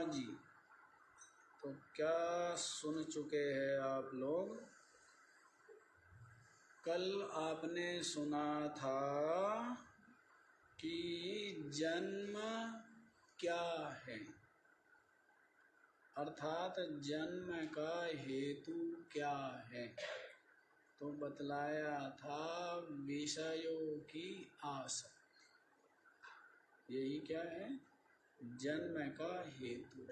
जी, तो क्या सुन चुके हैं आप लोग? कल आपने सुना था कि जन्म क्या है, अर्थात जन्म का हेतु क्या है। तो बतलाया था विषयों की आसक्ति। यही क्या है? जन्म का हेतु।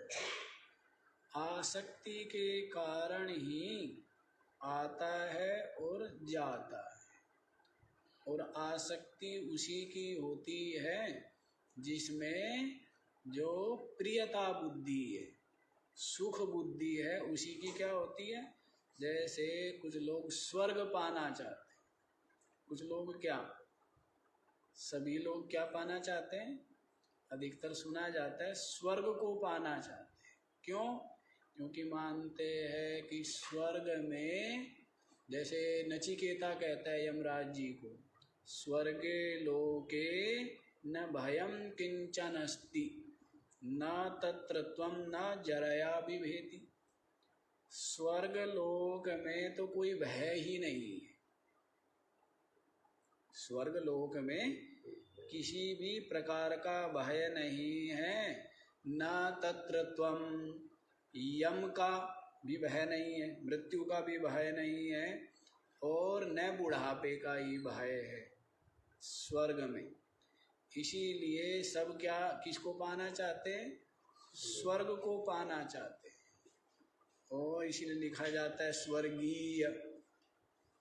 आसक्ति के कारण ही आता है और जाता है, और आसक्ति उसी की होती है जिसमें जो प्रियता बुद्धि है, सुख बुद्धि है, उसी की क्या होती है। जैसे कुछ लोग स्वर्ग पाना चाहते हैं, कुछ लोग क्या, सभी लोग क्या पाना चाहते हैं, अधिकतर सुना जाता है स्वर्ग को पाना चाहते हैं। क्यों? क्योंकि मानते हैं कि स्वर्ग में, जैसे नचिकेता कहता है यमराज जी को, स्वर्गे लोके न भयम किंचन अस्ति न तत्र त्वं न जरया बिभेति। स्वर्ग लोक में तो कोई भय ही नहीं है। स्वर्ग लोक में किसी भी प्रकार का भय नहीं है। न तत्र त्वं, यम का भी भय नहीं है, मृत्यु का भी भय नहीं है, और न बुढ़ापे का ही भय है स्वर्ग में। इसीलिए सब क्या, किसको पाना चाहते हैं? स्वर्ग को पाना चाहते हैं। और इसीलिए लिखा जाता है स्वर्गीय।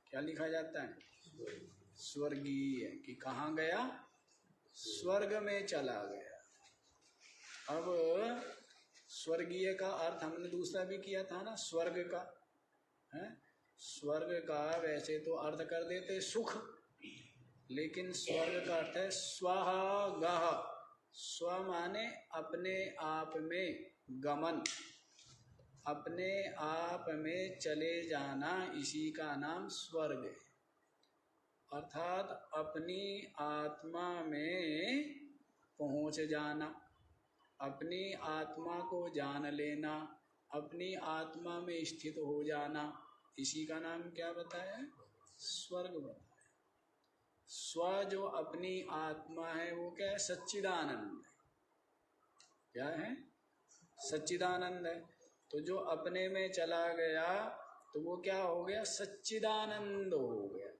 क्या लिखा जाता है? स्वर्गीय। कि कहाँ गया? स्वर्ग में चला गया। अब स्वर्गीय का अर्थ हमने दूसरा भी किया था ना, स्वर्ग का है। स्वर्ग का वैसे तो अर्थ कर देते सुख, लेकिन स्वर्ग का अर्थ है स्वगः। स्व माने अपने आप में गमन, अपने आप में चले जाना, इसी का नाम स्वर्ग है। अर्थात अपनी आत्मा में पहुंच जाना, अपनी आत्मा को जान लेना, अपनी आत्मा में स्थित हो जाना, इसी का नाम क्या बताया है? स्वर्ग बताया। स्व जो अपनी आत्मा है वो क्या है? सच्चिदानंद है। क्या है? सच्चिदानंद है। तो जो अपने में चला गया तो वो क्या हो गया? सच्चिदानंद हो गया।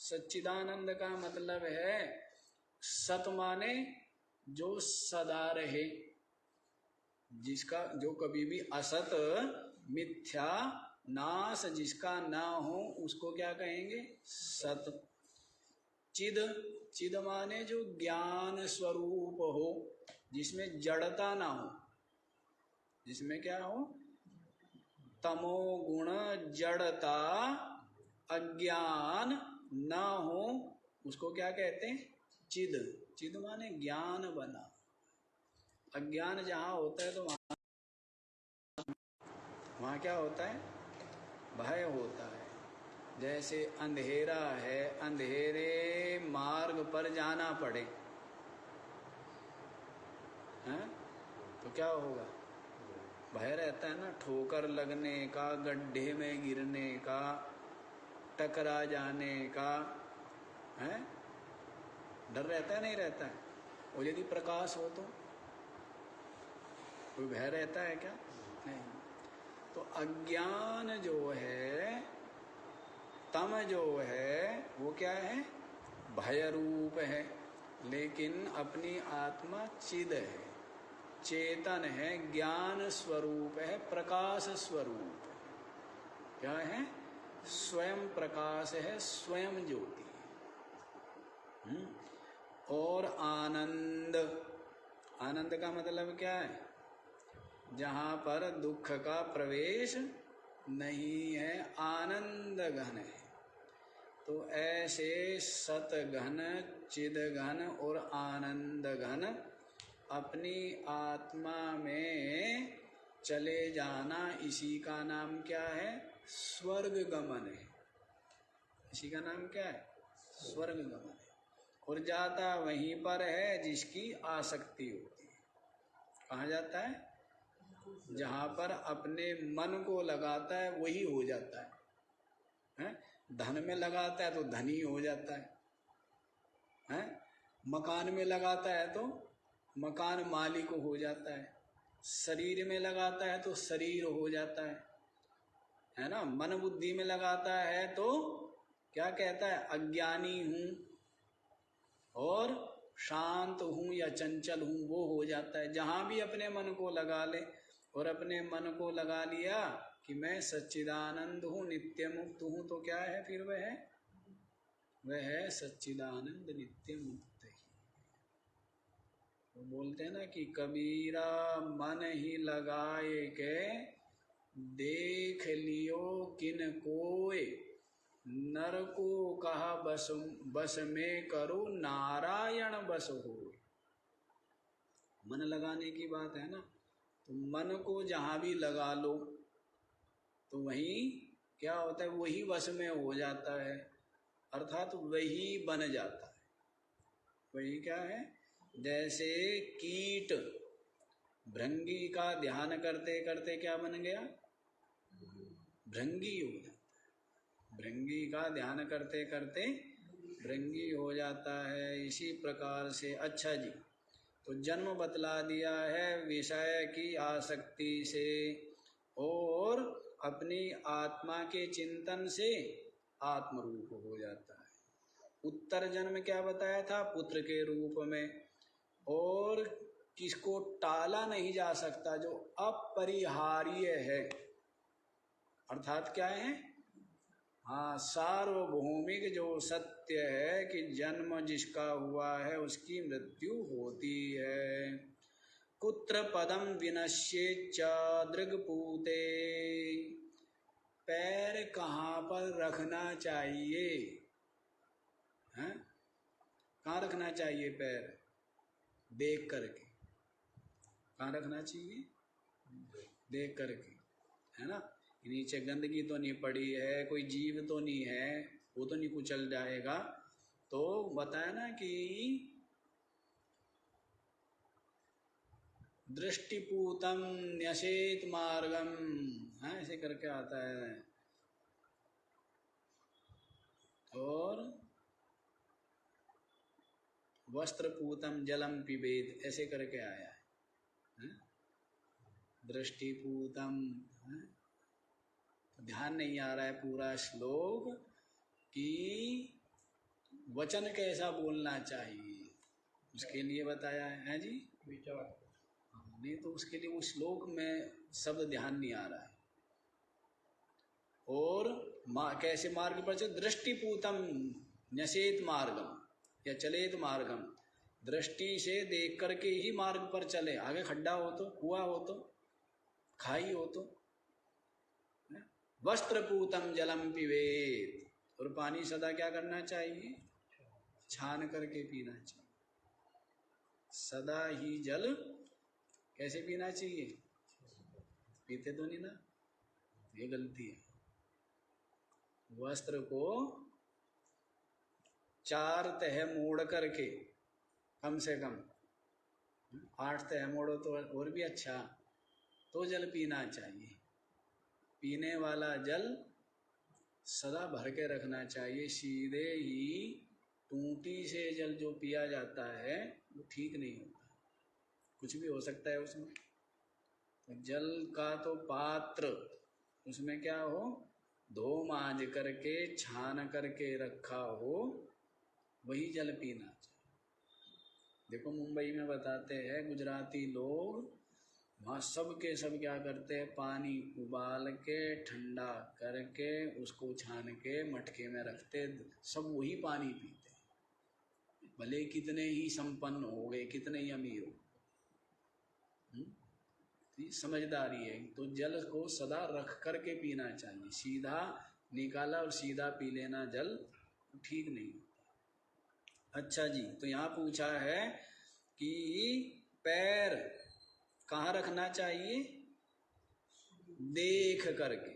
सच्चिदानंद का मतलब है सत माने जो सदा रहे, जिसका जो कभी भी असत मिथ्या नाश जिसका ना हो, उसको क्या कहेंगे? सत। चिद, चिद माने जो ज्ञान स्वरूप हो, जिसमें जड़ता ना हो, जिसमें क्या हो? तमोगुण, जड़ता, अज्ञान ना हो, उसको क्या कहते हैं? चिद। चिद माने ज्ञान बना। अज्ञान जहाँ होता है तो वहाँ क्या होता है? भय होता है। जैसे अंधेरा है, अंधेरे मार्ग पर जाना पड़े हैं तो क्या होगा? भय रहता है ना, ठोकर लगने का, गड्ढे में गिरने का, टकरा जाने का, है डर रहता है, नहीं रहता है? और यदि प्रकाश हो तो कोई भय रहता है क्या? नहीं। तो अज्ञान जो है, तम जो है, वो क्या है? भय रूप है। लेकिन अपनी आत्मा चिद है, चेतन है, ज्ञान स्वरूप है, प्रकाश स्वरूप है। क्या है? स्वयं प्रकाश है, स्वयं ज्योति। और आनंद, आनंद का मतलब क्या है? जहाँ पर दुख का प्रवेश नहीं है, आनंद घन है। तो ऐसे सत घन, चिद घन और आनंद घन अपनी आत्मा में चले जाना, इसी का नाम क्या है? स्वर्ग गमन है। इसी का नाम क्या है? स्वर्ग गमन है। और जाता वहीं पर है जिसकी आसक्ति होती है। कहाँ जाता है? जहाँ पर अपने मन को लगाता है वही हो जाता है? धन में लगाता है तो धनी हो जाता है? मकान में लगाता है तो मकान मालिक हो जाता है, शरीर में लगाता है तो शरीर हो जाता है ना। मन बुद्धि में लगाता है तो क्या कहता है? अज्ञानी हूँ और शांत हूँ या चंचल हूँ, वो हो जाता है। जहाँ भी अपने मन को लगा ले, और अपने मन को लगा लिया कि मैं सच्चिदानंद हूँ, नित्य मुक्त हूँ, तो क्या है फिर? वह है सच्चिदानंद नित्य मुक्त ही। वो बोलते हैं ना कि कबीरा मन ही लगाए के देख लियो किन कोय, नर को कहा बस में करो नारायण बस हो। मन लगाने की बात है ना, तो मन को जहाँ भी लगा लो तो वही क्या होता है? वही वश में हो जाता है, अर्थात वही बन जाता है। वही क्या है? जैसे कीट भृंगी का ध्यान करते करते क्या बन गया? भृंगी हो जाता है। भृंगी का ध्यान करते करते भृंगी हो जाता है। इसी प्रकार से अच्छा जी, तो जन्म बतला दिया है विषय की आसक्ति से और अपनी आत्मा के चिंतन से आत्मरूप हो जाता है। उत्तर जन्म क्या बताया था? पुत्र के रूप में। और किसको टाला नहीं जा सकता, जो अपरिहार्य है, अर्थात क्या है? हाँ, सार्वभौमिक जो सत्य है कि जन्म जिसका हुआ है उसकी मृत्यु होती है। कुत्र पदम विनश्येच्च दृग्पूते, पैर कहाँ पर रखना चाहिए? हैं? कहाँ रखना चाहिए पैर? देख करके। कहाँ रखना चाहिए? देख करके, है ना। नीचे गंदगी तो नहीं पड़ी है, कोई जीव तो नहीं है, वो तो नहीं कुचल जाएगा। तो बताया ना कि दृष्टिपूतम न्यसेत मार्गम, ऐसे करके आता है। और वस्त्रपूतम जलम पिबेद, ऐसे करके आया है। दृष्टिपूतम, ध्यान नहीं आ रहा है पूरा श्लोक कि वचन कैसा बोलना चाहिए, उसके लिए बताया है जी। विचार नहीं तो उसके लिए वो श्लोक में शब्द ध्यान नहीं आ रहा है। और कैसे मार्ग पर चले? दृष्टिपूतम न्यसेत मार्गम या चलेत मार्गम, दृष्टि से देख करके ही मार्ग पर चले। आगे खड्डा हो तो, कुआं हो तो, खाई हो तो। वस्त्रपूतम जलम पिबेत, और पानी सदा क्या करना चाहिए? छान करके पीना चाहिए। सदा ही जल कैसे पीना चाहिए? पीते तो नहीं ना, ये गलती है। वस्त्र को 4 तह मोड़ करके, कम से कम 8 तह मोड़ो तो और भी अच्छा, तो जल पीना चाहिए। पीने वाला जल सदा भर के रखना चाहिए। सीधे ही टूटी से जल जो पिया जाता है वो ठीक नहीं होता, कुछ भी हो सकता है उसमें। तो जल का तो पात्र उसमें क्या हो? धो मांज करके छान करके रखा हो, वही जल पीना चाहिए। देखो मुंबई में बताते हैं गुजराती लोग, वहाँ सब के सब क्या करते हैं? पानी उबाल के ठंडा करके उसको छान के मटके में रखते, सब वही पानी पीते, भले कितने ही संपन्न हो गए, कितने ही अमीर हो। समझदारी है। तो जल को सदा रख करके पीना चाहिए। सीधा निकाला और सीधा पी लेना जल ठीक नहीं होता। अच्छा जी, तो यहाँ पूछा है कि पैर कहाँ रखना चाहिए? देख करके,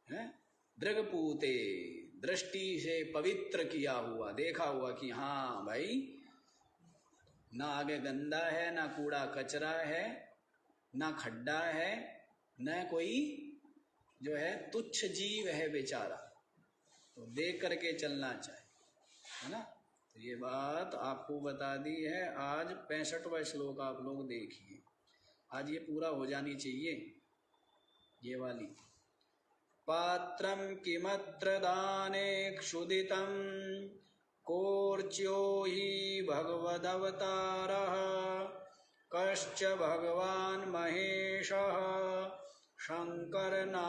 है दृग्पूते, दृष्टि से पवित्र किया हुआ, देखा हुआ कि हाँ भाई ना आगे गंदा है ना कूड़ा कचरा है, ना खड्डा है, न कोई जो है तुच्छ जीव है बेचारा, तो देख करके चलना चाहिए, है ना। तो ये बात आपको बता दी है। आज 65वां श्लोक आप लोग देखिए, आज ये पूरा हो जानी चाहिए ये वाली। पात्रं किमत्र दाने क्षुदितं कोर्च्यो हि भगवदवतारः कश्च भगवान् महेशः शङ्करनारायणात्मैकः।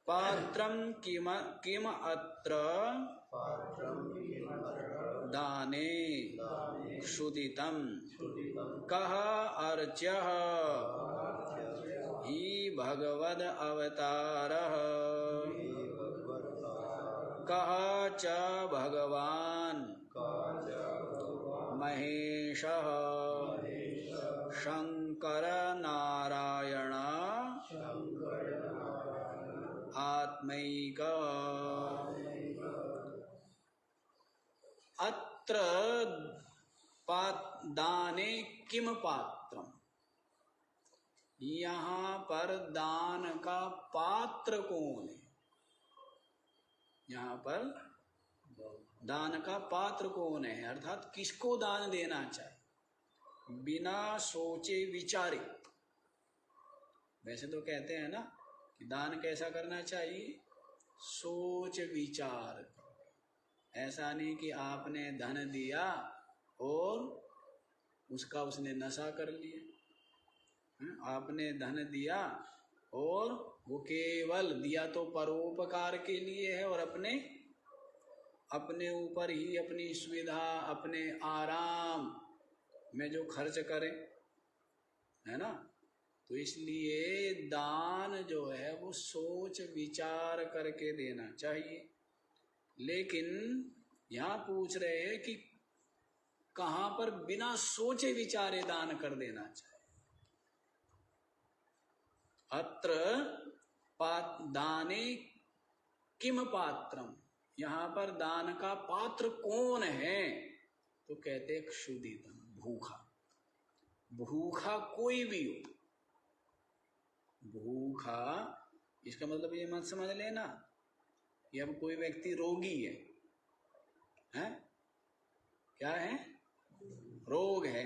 पात्रं किम अत्र दाने क्षुदितं कः अर्च्यः हि भगवद अवतारः कः च भगवान् महेशः शंकर नारायण आत्मैक। अत्र दाने किम पात्रम, यहाँ पर दान का पात्र कौन है? यहाँ पर दान का पात्र कौन है, अर्थात किसको दान देना चाहिए बिना सोचे विचारे। वैसे तो कहते हैं ना कि दान कैसा करना चाहिए, सोच विचार। ऐसा नहीं कि आपने धन दिया और उसका उसने नशा कर लिया। आपने धन दिया और वो केवल दिया तो परोपकार के लिए है और अपने ऊपर ही, अपनी सुविधा, अपने आराम में जो खर्च करें, है ना। तो इसलिए दान जो है वो सोच विचार करके देना चाहिए। लेकिन यहाँ पूछ रहे हैं कि कहाँ पर बिना सोचे विचारे दान कर देना चाहिए। अत्र दाने किम पात्रम, यहाँ पर दान का पात्र कौन है? तो कहते क्षुदितम, भूखा। भूखा कोई भी हो, भूखा, इसका मतलब ये मत समझ लेना कि अब कोई व्यक्ति रोगी है, हैं? क्या है? रोग है।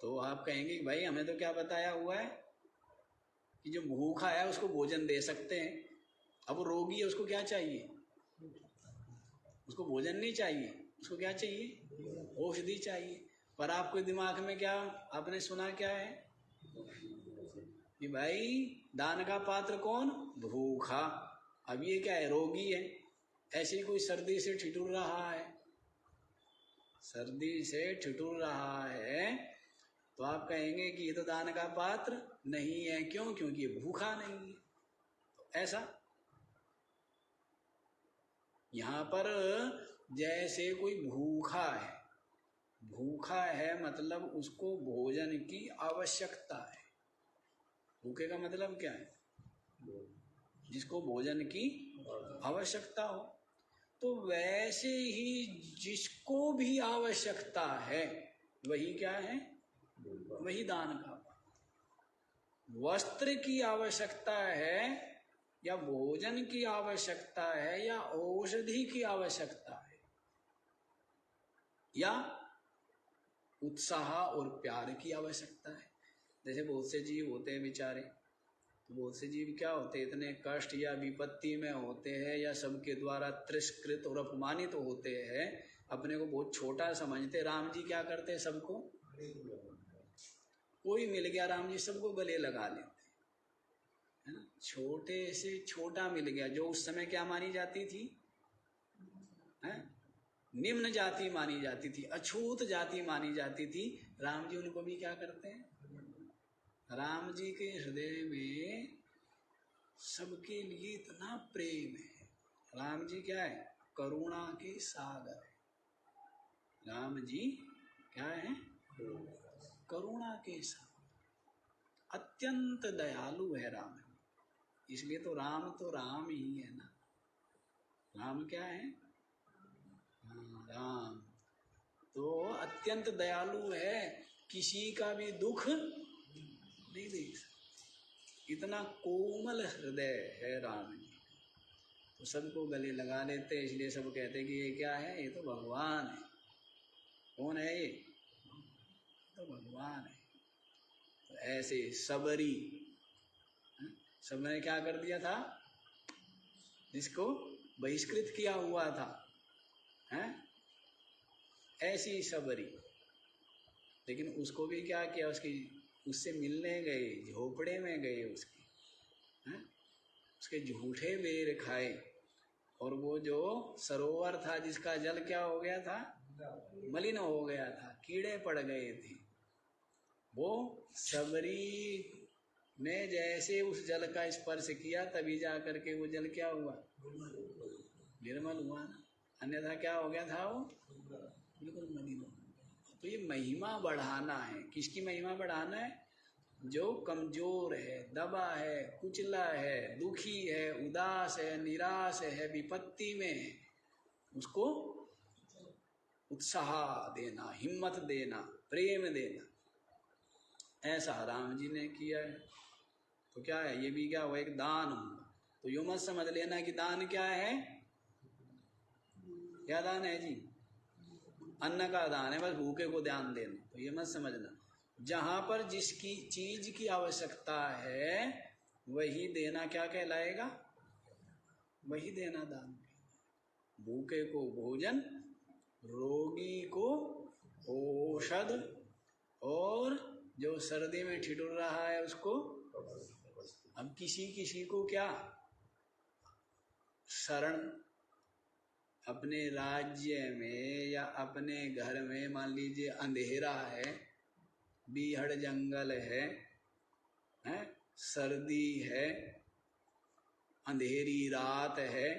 तो आप कहेंगे कि भाई हमें तो क्या बताया हुआ है कि जो भूखा है उसको भोजन दे सकते हैं। अब रोगी है, उसको क्या चाहिए? उसको भोजन नहीं चाहिए, उसको क्या चाहिए? औषधि चाहिए। पर आपके दिमाग में क्या आपने सुना क्या है कि भाई दान का पात्र कौन? भूखा। अब ये क्या है? रोगी है। ऐसी कोई सर्दी से ठिठुर रहा है, सर्दी से ठिठुर रहा है, तो आप कहेंगे कि ये तो दान का पात्र नहीं है। क्यों? क्योंकि ये भूखा नहीं है। ऐसा यहाँ पर जैसे कोई भूखा है, भूखा है मतलब उसको भोजन की आवश्यकता है। भूखे का मतलब क्या है? जिसको भोजन की आवश्यकता हो। तो वैसे ही जिसको भी आवश्यकता है वही क्या है? वही दान का। वस्त्र की आवश्यकता है या भोजन की आवश्यकता है या औषधि की आवश्यकता है या उत्साह और प्यार की आवश्यकता है। जैसे बहुत से जीव होते हैं बेचारे, तो बहुत से जीव क्या होते हैं, इतने कष्ट या विपत्ति में होते हैं या सबके द्वारा तिरस्कृत और अपमानित होते हैं, अपने को बहुत छोटा समझते। राम जी क्या करते हैं? सबको, कोई मिल गया राम जी सबको गले लगा लेते, है ना। छोटे से छोटा मिल गया, जो उस समय क्या मानी जाती थी, है? निम्न जाति मानी जाती थी, अछूत जाति मानी जाती थी। राम जी उनको भी क्या करते हैं? राम जी के हृदय में सबके लिए इतना प्रेम है। राम जी क्या है? करुणा के सागर है। राम जी क्या है? करुणा के सागर, अत्यंत दयालु है राम। इसलिए तो राम ही है ना। राम क्या है? हाँ, राम तो अत्यंत अत्यंत दयालु है, किसी का भी दुख नहीं देख सकता, इतना कोमल हृदय है राम जी। तो सबको गले लगा लेते, इसलिए सब कहते कि ये क्या है, ये तो भगवान है। कौन है ये? तो भगवान है। तो ऐसे सबरी, सबने क्या कर दिया था, जिसको बहिष्कृत किया हुआ था, हैं? ऐसी सबरी, लेकिन उसको भी क्या किया, उससे मिलने गए, झोपड़े में गए उसके, हैं? उसके झूठे बेर खाए, और वो जो सरोवर था जिसका जल क्या हो गया था, मलिन हो गया था, कीड़े पड़ गए थे, वो सबरी ने जैसे उस जल का स्पर्श किया तभी जा करके वो जल क्या हुआ, निर्मल हुआ ना, अन्यथा क्या हो गया था, वो बिल्कुल मलिन हो गया। तो ये महिमा बढ़ाना है, किसकी महिमा बढ़ाना है, जो कमजोर है, दबा है, कुचला है, दुखी है, उदास है, निराश है, विपत्ति में है, उसको उत्साह देना, हिम्मत देना, प्रेम देना, ऐसा राम जी ने किया है। तो क्या है, ये भी क्या हुआ, एक दान हुआ। तो यूं मत समझ लेना कि दान क्या है, क्या दान है जी, अन्न का दान है, बस भूखे को ध्यान देना, तो ये मत समझना। जहां पर जिसकी चीज की आवश्यकता है वही देना क्या कहलाएगा, वही देना दान। भूखे को भोजन, रोगी को औषध, और जो सर्दी में ठिठुर रहा है उसको, अब किसी किसी को क्या शरण, अपने राज्य में या अपने घर में मान लीजिए अंधेरा है, बीहड़ जंगल है, सर्दी है, अंधेरी रात है,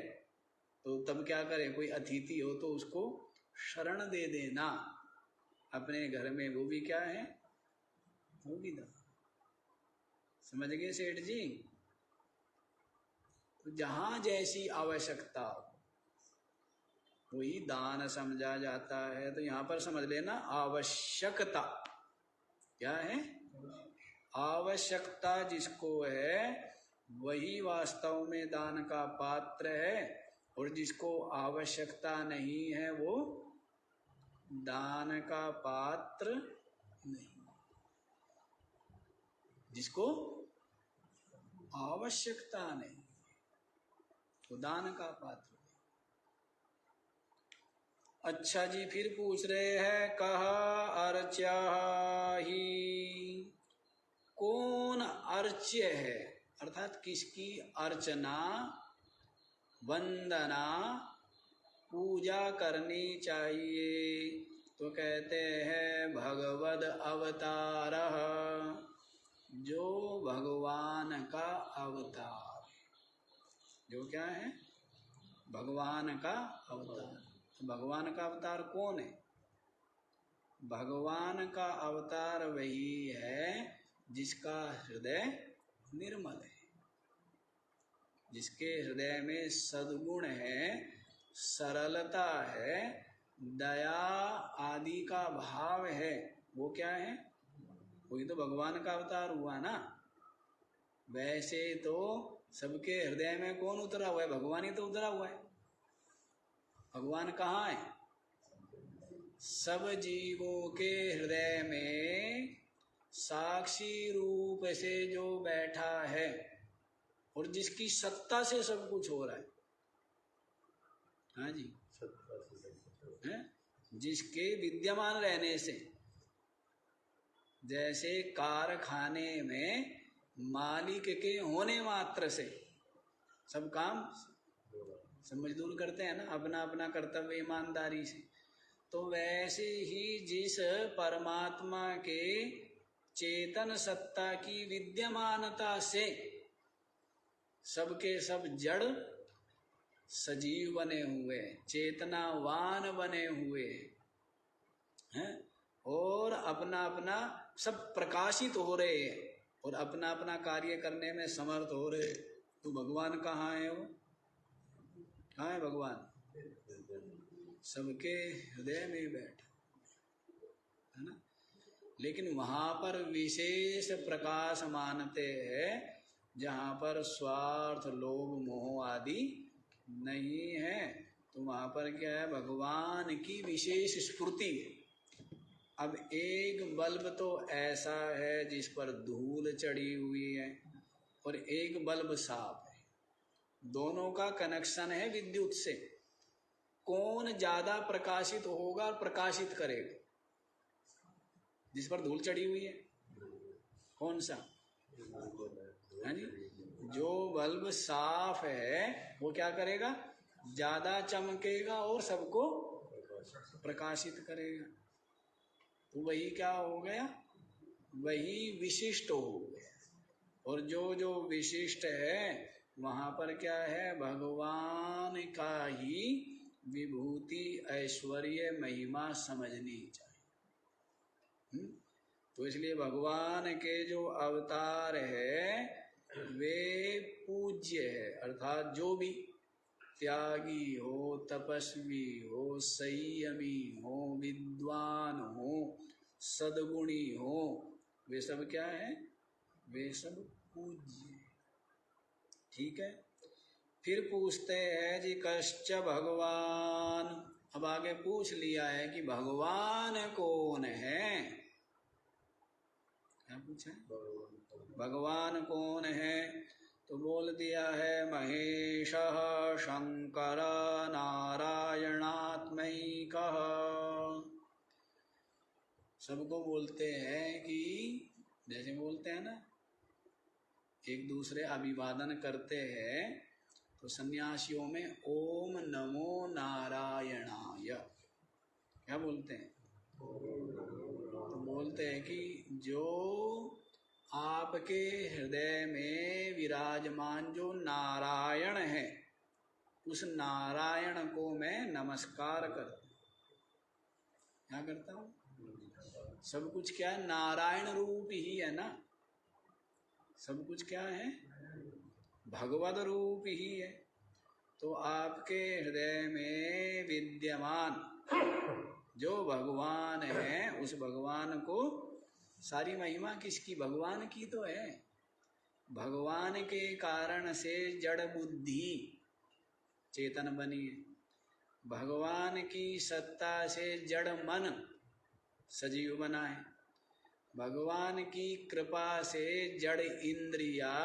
तो तब क्या करें, कोई अतिथि हो तो उसको शरण दे देना अपने घर में, वो भी क्या है, वो भी दान। समझ गए सेठ जी? तो जहां जैसी आवश्यकता वही दान समझा जाता है। तो यहां पर समझ लेना, आवश्यकता क्या है, आवश्यकता जिसको है वही वास्तव में दान का पात्र है, और जिसको आवश्यकता नहीं है वो दान का पात्र नहीं। जिसको आवश्यकता नहीं तो दान का पात्र। अच्छा जी, फिर पूछ रहे हैं, कहा अर्च्या ही, कौन अर्च्य है, अर्थात किसकी अर्चना, वंदना, पूजा करनी चाहिए। तो कहते हैं भगवद अवतार, जो भगवान का अवतार, जो क्या है, भगवान का अवतार। तो भगवान का अवतार कौन है, भगवान का अवतार वही है जिसका हृदय निर्मल है, जिसके हृदय में सद्गुण है, सरलता है, दया आदि का भाव है, वो क्या है, वही तो भगवान का अवतार हुआ ना। वैसे तो सबके हृदय में कौन उतरा हुआ है, भगवान ही तो उतरा हुआ है। भगवान कहाँ है, सब जीवों के हृदय में साक्षी रूप से जो बैठा है, और जिसकी सत्ता से सब कुछ हो रहा है। हाँ जी, है? जिसके विद्यमान रहने से, जैसे कारखाने में मालिक के होने मात्र से सब काम सब मजदूर करते हैं ना, अपना अपना कर्तव्य ईमानदारी से। तो वैसे ही जिस परमात्मा के चेतन सत्ता की विद्यमानता से सबके सब जड़ सजीव बने हुए, चेतनावान बने हुए हैं, और अपना अपना सब प्रकाशित हो रहे हैं, और अपना अपना कार्य करने में समर्थ हो रहे। तो भगवान कहाँ है, वो कहाँ है भगवान, सबके हृदय में बैठा। है ना। लेकिन वहाँ पर विशेष प्रकाश मानते हैं जहाँ पर स्वार्थ लोभ मोह आदि नहीं है, तो वहाँ पर क्या है, भगवान की विशेष स्फूर्ति है। अब एक बल्ब तो ऐसा है जिस पर धूल चढ़ी हुई है और एक बल्ब साफ है, दोनों का कनेक्शन है विद्युत से। कौन ज्यादा प्रकाशित होगा और प्रकाशित करेगा? जिस पर धूल चढ़ी हुई है, कौन सा है जी? जो बल्ब साफ है वो क्या करेगा, ज्यादा चमकेगा और सबको प्रकाशित करेगा। तो वही क्या हो गया, वही विशिष्ट हो गया। और जो जो विशिष्ट है वहां पर क्या है, भगवान का ही विभूति ऐश्वर्य महिमा समझनी चाहिए। तो इसलिए भगवान के जो अवतार है वे पूज्य है, अर्थात जो भी त्यागी हो, तपस्वी हो, संयमी हो, विद्वान हो, सद्गुणी हो, वे सब क्या है, वे सब पूज्य। ठीक है। फिर पूछते हैं जी कश्च भगवान। अब आगे पूछ लिया है कि भगवान कौन है। क्या पूछा है, भगवान कौन है? तो बोल दिया है महेश शंकर नारायणात्मैकः। सबको बोलते हैं कि जैसे बोलते हैं ना, एक दूसरे अभिवादन करते हैं तो सन्यासियों में ओम नमो नारायणाय क्या बोलते हैं, तो बोलते हैं कि जो आपके हृदय में विराजमान जो नारायण है, उस नारायण को मैं नमस्कार करता हूँ। क्या करता हूँ? सब कुछ क्या है, नारायण रूप ही है ना। सब कुछ क्या है, भगवद रूप ही है। तो आपके हृदय में विद्यमान जो भगवान है, उस भगवान को, सारी महिमा किसकी, भगवान की तो है। भगवान के कारण से जड़ बुद्धि चेतन बनी है, भगवान की सत्ता से जड़ मन सजीव बना है, भगवान की कृपा से जड़ इंद्रिया,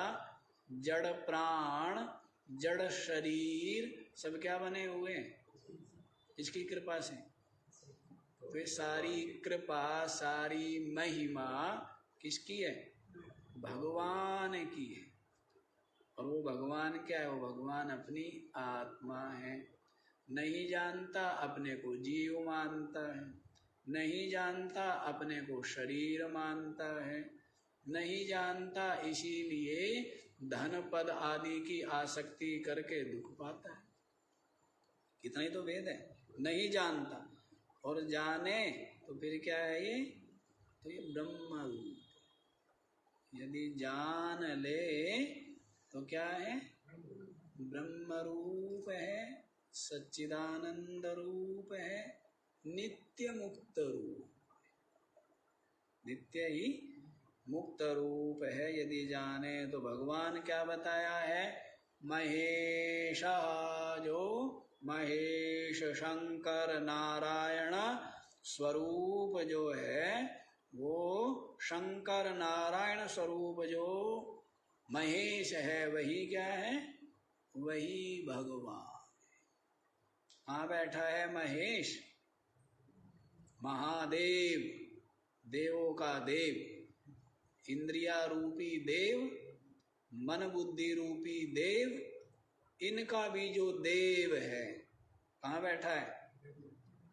जड़ प्राण, जड़ शरीर सब क्या बने हुए हैं, इसकी कृपा से। तो ये सारी कृपा, सारी महिमा किसकी है, भगवान की है। और वो भगवान क्या है, वो भगवान अपनी आत्मा है। नहीं जानता अपने को जीव मानता है, नहीं जानता अपने को शरीर मानता है, नहीं जानता इसीलिए धन पद आदि की आसक्ति करके दुख पाता है। इतना ही तो वेद है, नहीं जानता। और जाने तो फिर क्या है ये, तो ये ब्रह्म रूप। यदि जान ले तो क्या है, ब्रह्म रूप है, सच्चिदानंद रूप है, नित्य मुक्त रूप, नित्य ही मुक्त रूप है। यदि जाने तो भगवान क्या बताया है, महेश, जो महेश शंकर नारायण स्वरूप जो है, वो शंकर नारायण स्वरूप जो महेश है, वही क्या है, वही भगवान। कहाँ बैठा है महेश, महादेव, देवों का देव, इंद्रिया रूपी देव, मन बुद्धि रूपी देव, इनका भी जो देव है, कहाँ बैठा है,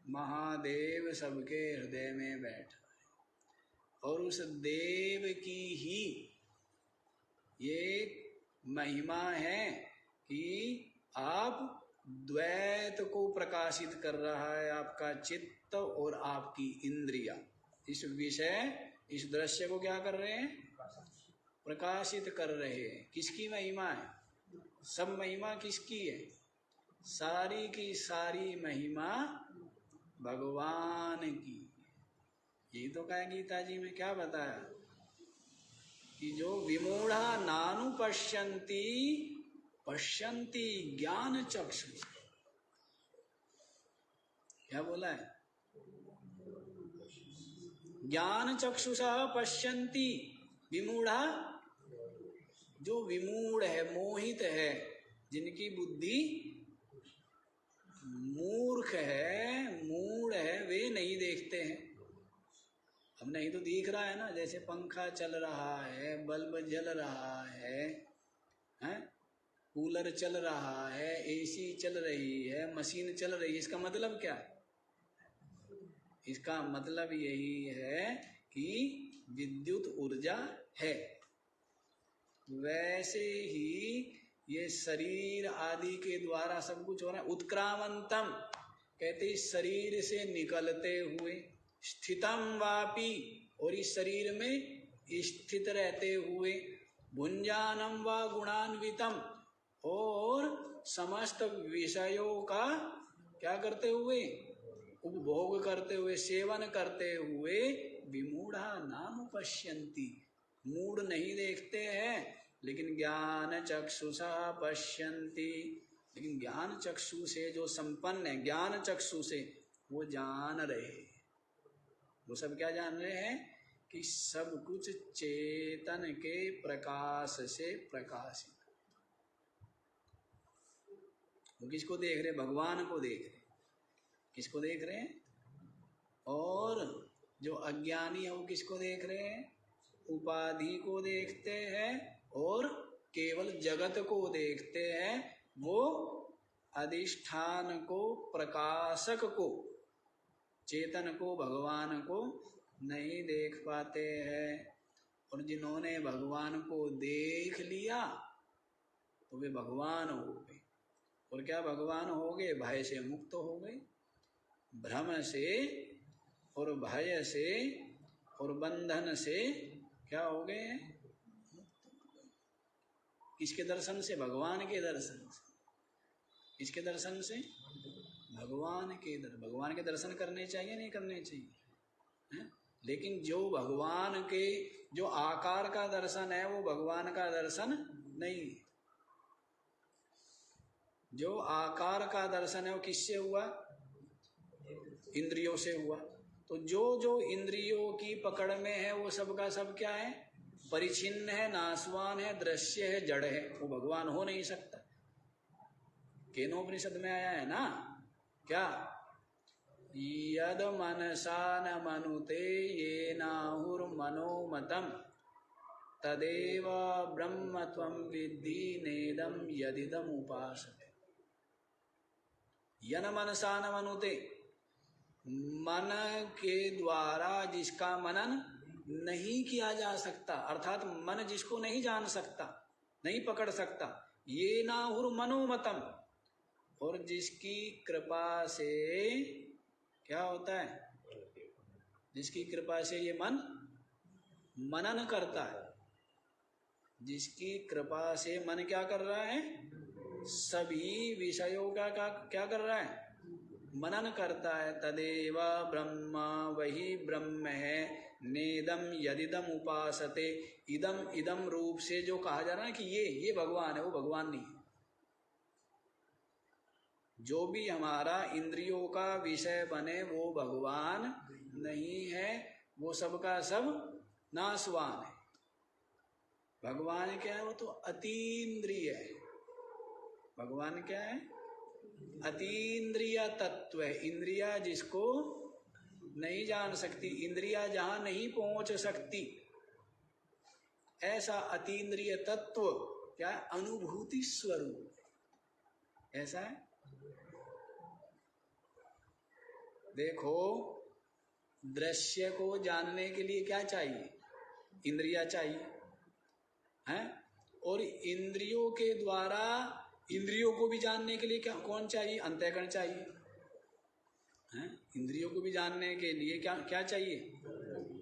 महादेव सबके हृदय में बैठा है। और उस देव की ही ये महिमा है कि आप द्वैत को प्रकाशित कर रहा है आपका चित्त और आपकी इंद्रिया। इस विषय, इस दृश्य को क्या कर रहे हैं, प्रकाशित कर रहे हैं। किसकी महिमा है, सब महिमा किसकी है, सारी की सारी महिमा भगवान की। यही तो कहा गीता जी में, क्या बताया कि जो विमूढ़ा नानु पश्यन्ति पश्यन्ति ज्ञान चक्षु, क्या बोला है, ज्ञान चक्षुषा पश्यन्ति विमूढ़ा, जो विमूढ़ है, मोहित है, जिनकी बुद्धि मूर्ख है, मूढ़ है, वे नहीं देखते हैं। अब नहीं तो दिख रहा है ना, जैसे पंखा चल रहा है, बल्ब जल रहा है, हैं? कूलर चल रहा है, एसी चल रही है, मशीन चल रही है, इसका मतलब क्या है? इसका मतलब यही है कि विद्युत ऊर्जा है। वैसे ही ये शरीर आदि के द्वारा सब कुछ हो रहा है। उत्क्रामंतम कहते इस शरीर से निकलते हुए, स्थितम वापी और इस शरीर में स्थित रहते हुए, भुंजानम व गुणान्वितम और समस्त विषयों का क्या करते हुए, उपभोग करते हुए, सेवन करते हुए, विमूढ़ा नाम पश्यन्ति, मूढ़ नहीं देखते हैं, लेकिन ज्ञान चक्षुषा पश्यन्ति, लेकिन ज्ञान चक्षु से जो संपन्न है, ज्ञान चक्षु से वो जान रहे। वो सब क्या जान रहे हैं कि सब कुछ चेतन के प्रकाश से प्रकाशित। वो किसको देख रहे? भगवान को देख रहे। किसको देख रहे हैं? और जो अज्ञानी है वो किसको देख रहे हैं? उपाधि को देखते हैं और केवल जगत को देखते हैं। वो अधिष्ठान को, प्रकाशक को, चेतन को, भगवान को नहीं देख पाते हैं। और जिन्होंने भगवान को देख लिया तो वे भगवान हो गए। और क्या भगवान हो गए? भय से मुक्त हो गए। भ्रम से और भय से और बंधन से क्या हो गए? किसके दर्शन से? भगवान के दर्शन से। किसके दर्शन से? भगवान के दर्शन। भगवान के दर्शन करने चाहिए, नहीं करने चाहिए है? लेकिन जो भगवान के जो आकार का दर्शन है वो भगवान का दर्शन नहीं। जो आकार का दर्शन है वो किससे हुआ? इंद्रियों से हुआ। तो जो जो इंद्रियों की पकड़ में है वो सब का सब क्या है? परिचिन्न है, नाशवान है, दृश्य है, जड़ है। वो भगवान हो नहीं सकता। केनोपनिषद में आया है ना, क्या? यद मनसा न मनुते ये नाहुर मनोमतम तदेव ब्रह्म त्वं विद्धि नेदम यदिदम उपासते। यन मनसा न मनुते, मन के द्वारा जिसका मनन नहीं किया जा सकता, अर्थात मन जिसको नहीं जान सकता, नहीं पकड़ सकता, ये नाहुर मनोमतम, और जिसकी कृपा से क्या होता है? जिसकी कृपा से ये मन मनन करता है। जिसकी कृपा से मन क्या कर रहा है? सभी विषयों का क्या कर रहा है? मनन करता है। तदेव ब्रह्म, वही ब्रह्म है। नेदम यदिदम उपासते, इदम इदम रूप से जो कहा जा रहा है कि ये भगवान है, वो भगवान नहीं है। जो भी हमारा इंद्रियों का विषय बने वो भगवान नहीं है। वो सबका सब नाशवान है। भगवान क्या है? वो तो अतीन्द्रिय है। भगवान क्या है? अतीन्द्रिय तत्व है। इंद्रिया जिसको नहीं जान सकती, इंद्रिया जहां नहीं पहुंच सकती, ऐसा अतीन्द्रिय तत्व क्या है? अनुभूति स्वरूप ऐसा है। देखो, दृश्य को जानने के लिए क्या चाहिए? इंद्रिया चाहिए हैं? और इंद्रियों के द्वारा इंद्रियों को भी जानने के लिए क्या कौन चाहिए? अंतःकरण चाहिए हैं? इंद्रियों को भी जानने के लिए क्या चाहिए?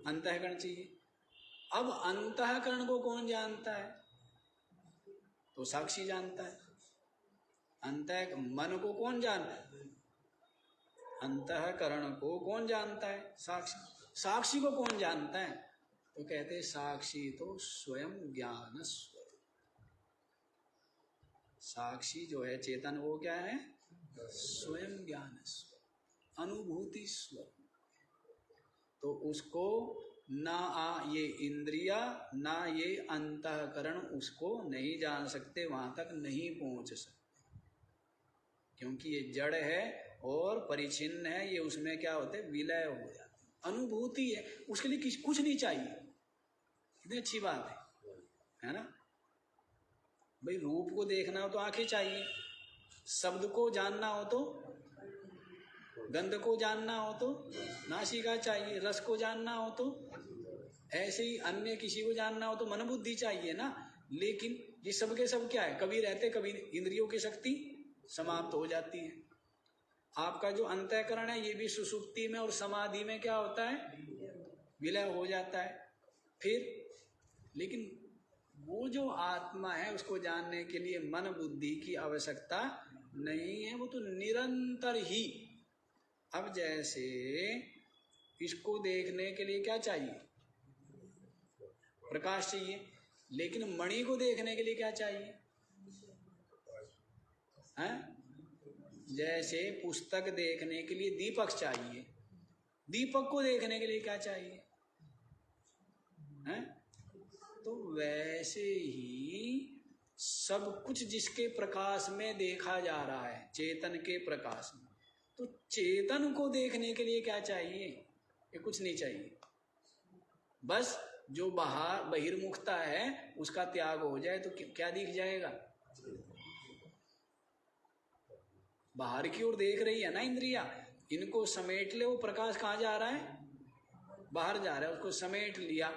अंतःकरण चाहिए। अब अंतःकरण को कौन जानता है? तो साक्षी जानता है। मन को कौन जानता है? अंतःकरण को कौन जानता है? साक्षी। साक्षी को कौन जानता है? तो कहते साक्षी तो स्वयं ज्ञान स्वरूप। साक्षी जो है चेतन, वो क्या है? स्वयं ज्ञान स्वरूप, अनुभूति स्वरूप। तो उसको ना ये इंद्रिया ना ये अंतःकरण उसको नहीं जान सकते, वहां तक नहीं पहुंच सकते, क्योंकि ये जड़ है और परिचिन्न है। ये उसमें क्या होते हैं? विलय हो जाते हैं। अनुभूति है, उसके लिए कुछ नहीं चाहिए। कितनी अच्छी बात है ना भाई? रूप को देखना हो तो आंखें चाहिए, शब्द को जानना हो तो, गंध को जानना हो तो नासिका चाहिए, रस को जानना हो तो, ऐसे ही अन्य किसी को जानना हो तो मन बुद्धि चाहिए ना। लेकिन ये सब के सब क्या है? कभी रहते, कभी इंद्रियों की शक्ति समाप्त हो जाती है। आपका जो अंतःकरण है ये भी सुसुप्ति में और समाधि में क्या होता है? विलय हो जाता है। फिर लेकिन वो जो आत्मा है उसको जानने के लिए मन बुद्धि की आवश्यकता नहीं है, वो तो निरंतर ही। अब जैसे इसको देखने के लिए क्या चाहिए? प्रकाश चाहिए। लेकिन मणि को देखने के लिए क्या चाहिए? हैं? जैसे पुस्तक देखने के लिए दीपक चाहिए, दीपक को देखने के लिए क्या चाहिए? हैं? तो वैसे ही सब कुछ जिसके प्रकाश में देखा जा रहा है, चेतन के प्रकाश में, तो चेतन को देखने के लिए क्या चाहिए? ये कुछ नहीं चाहिए। बस जो बाहर बहिर्मुखता है उसका त्याग हो जाए तो क्या दिख जाएगा? बाहर की ओर देख रही है ना इंद्रिया, इनको समेट ले। वो प्रकाश कहाँ जा रहा है? बाहर जा रहा है, उसको समेट लिया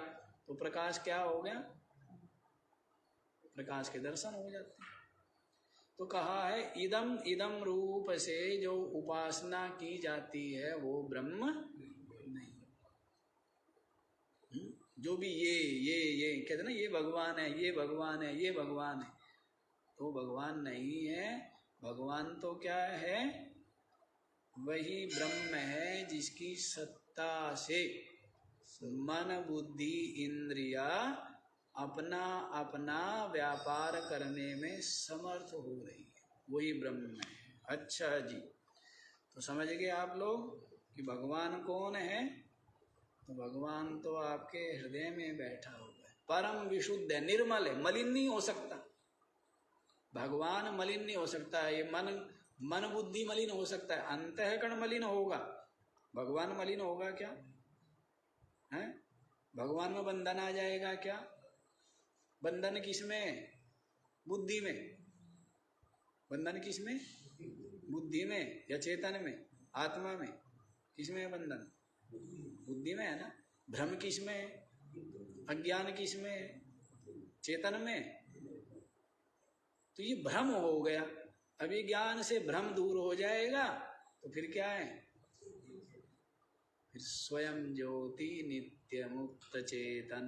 तो प्रकाश क्या हो गया? प्रकाश के दर्शन हो जाते हैं। तो कहा है इदम इदम रूप से जो उपासना की जाती है वो ब्रह्म नहीं। जो भी ये कहते ना, ये भगवान है, ये भगवान है, ये भगवान है, तो भगवान नहीं है। भगवान तो क्या है? वही ब्रह्म है जिसकी सत्ता से मन बुद्धि इंद्रिया अपना अपना व्यापार करने में समर्थ हो रही है, वही ब्रह्म है। अच्छा जी, तो समझ गए आप लोग कि भगवान कौन है? तो भगवान तो आपके हृदय में बैठा हुआ है, परम विशुद्ध है, निर्मल है, मलिन नहीं हो सकता। भगवान मलिन नहीं हो सकता है। ये मन बुद्धि मलिन हो सकता है, अंतःकरण मलिन होगा, भगवान मलिन होगा क्या? है? भगवान में बंधन आ जाएगा क्या? बंधन किसमें? बुद्धि में। बंधन किसमें? बुद्धि में या चेतन में? आत्मा में? किसमें है बंधन? बुद्धि में है ना। भ्रम किसमें है? अज्ञान किसमें है? चेतन में। तो ये भ्रम हो गया। अभी ज्ञान से भ्रम दूर हो जाएगा तो फिर क्या है? फिर स्वयं ज्योति नित्य मुक्त चेतन।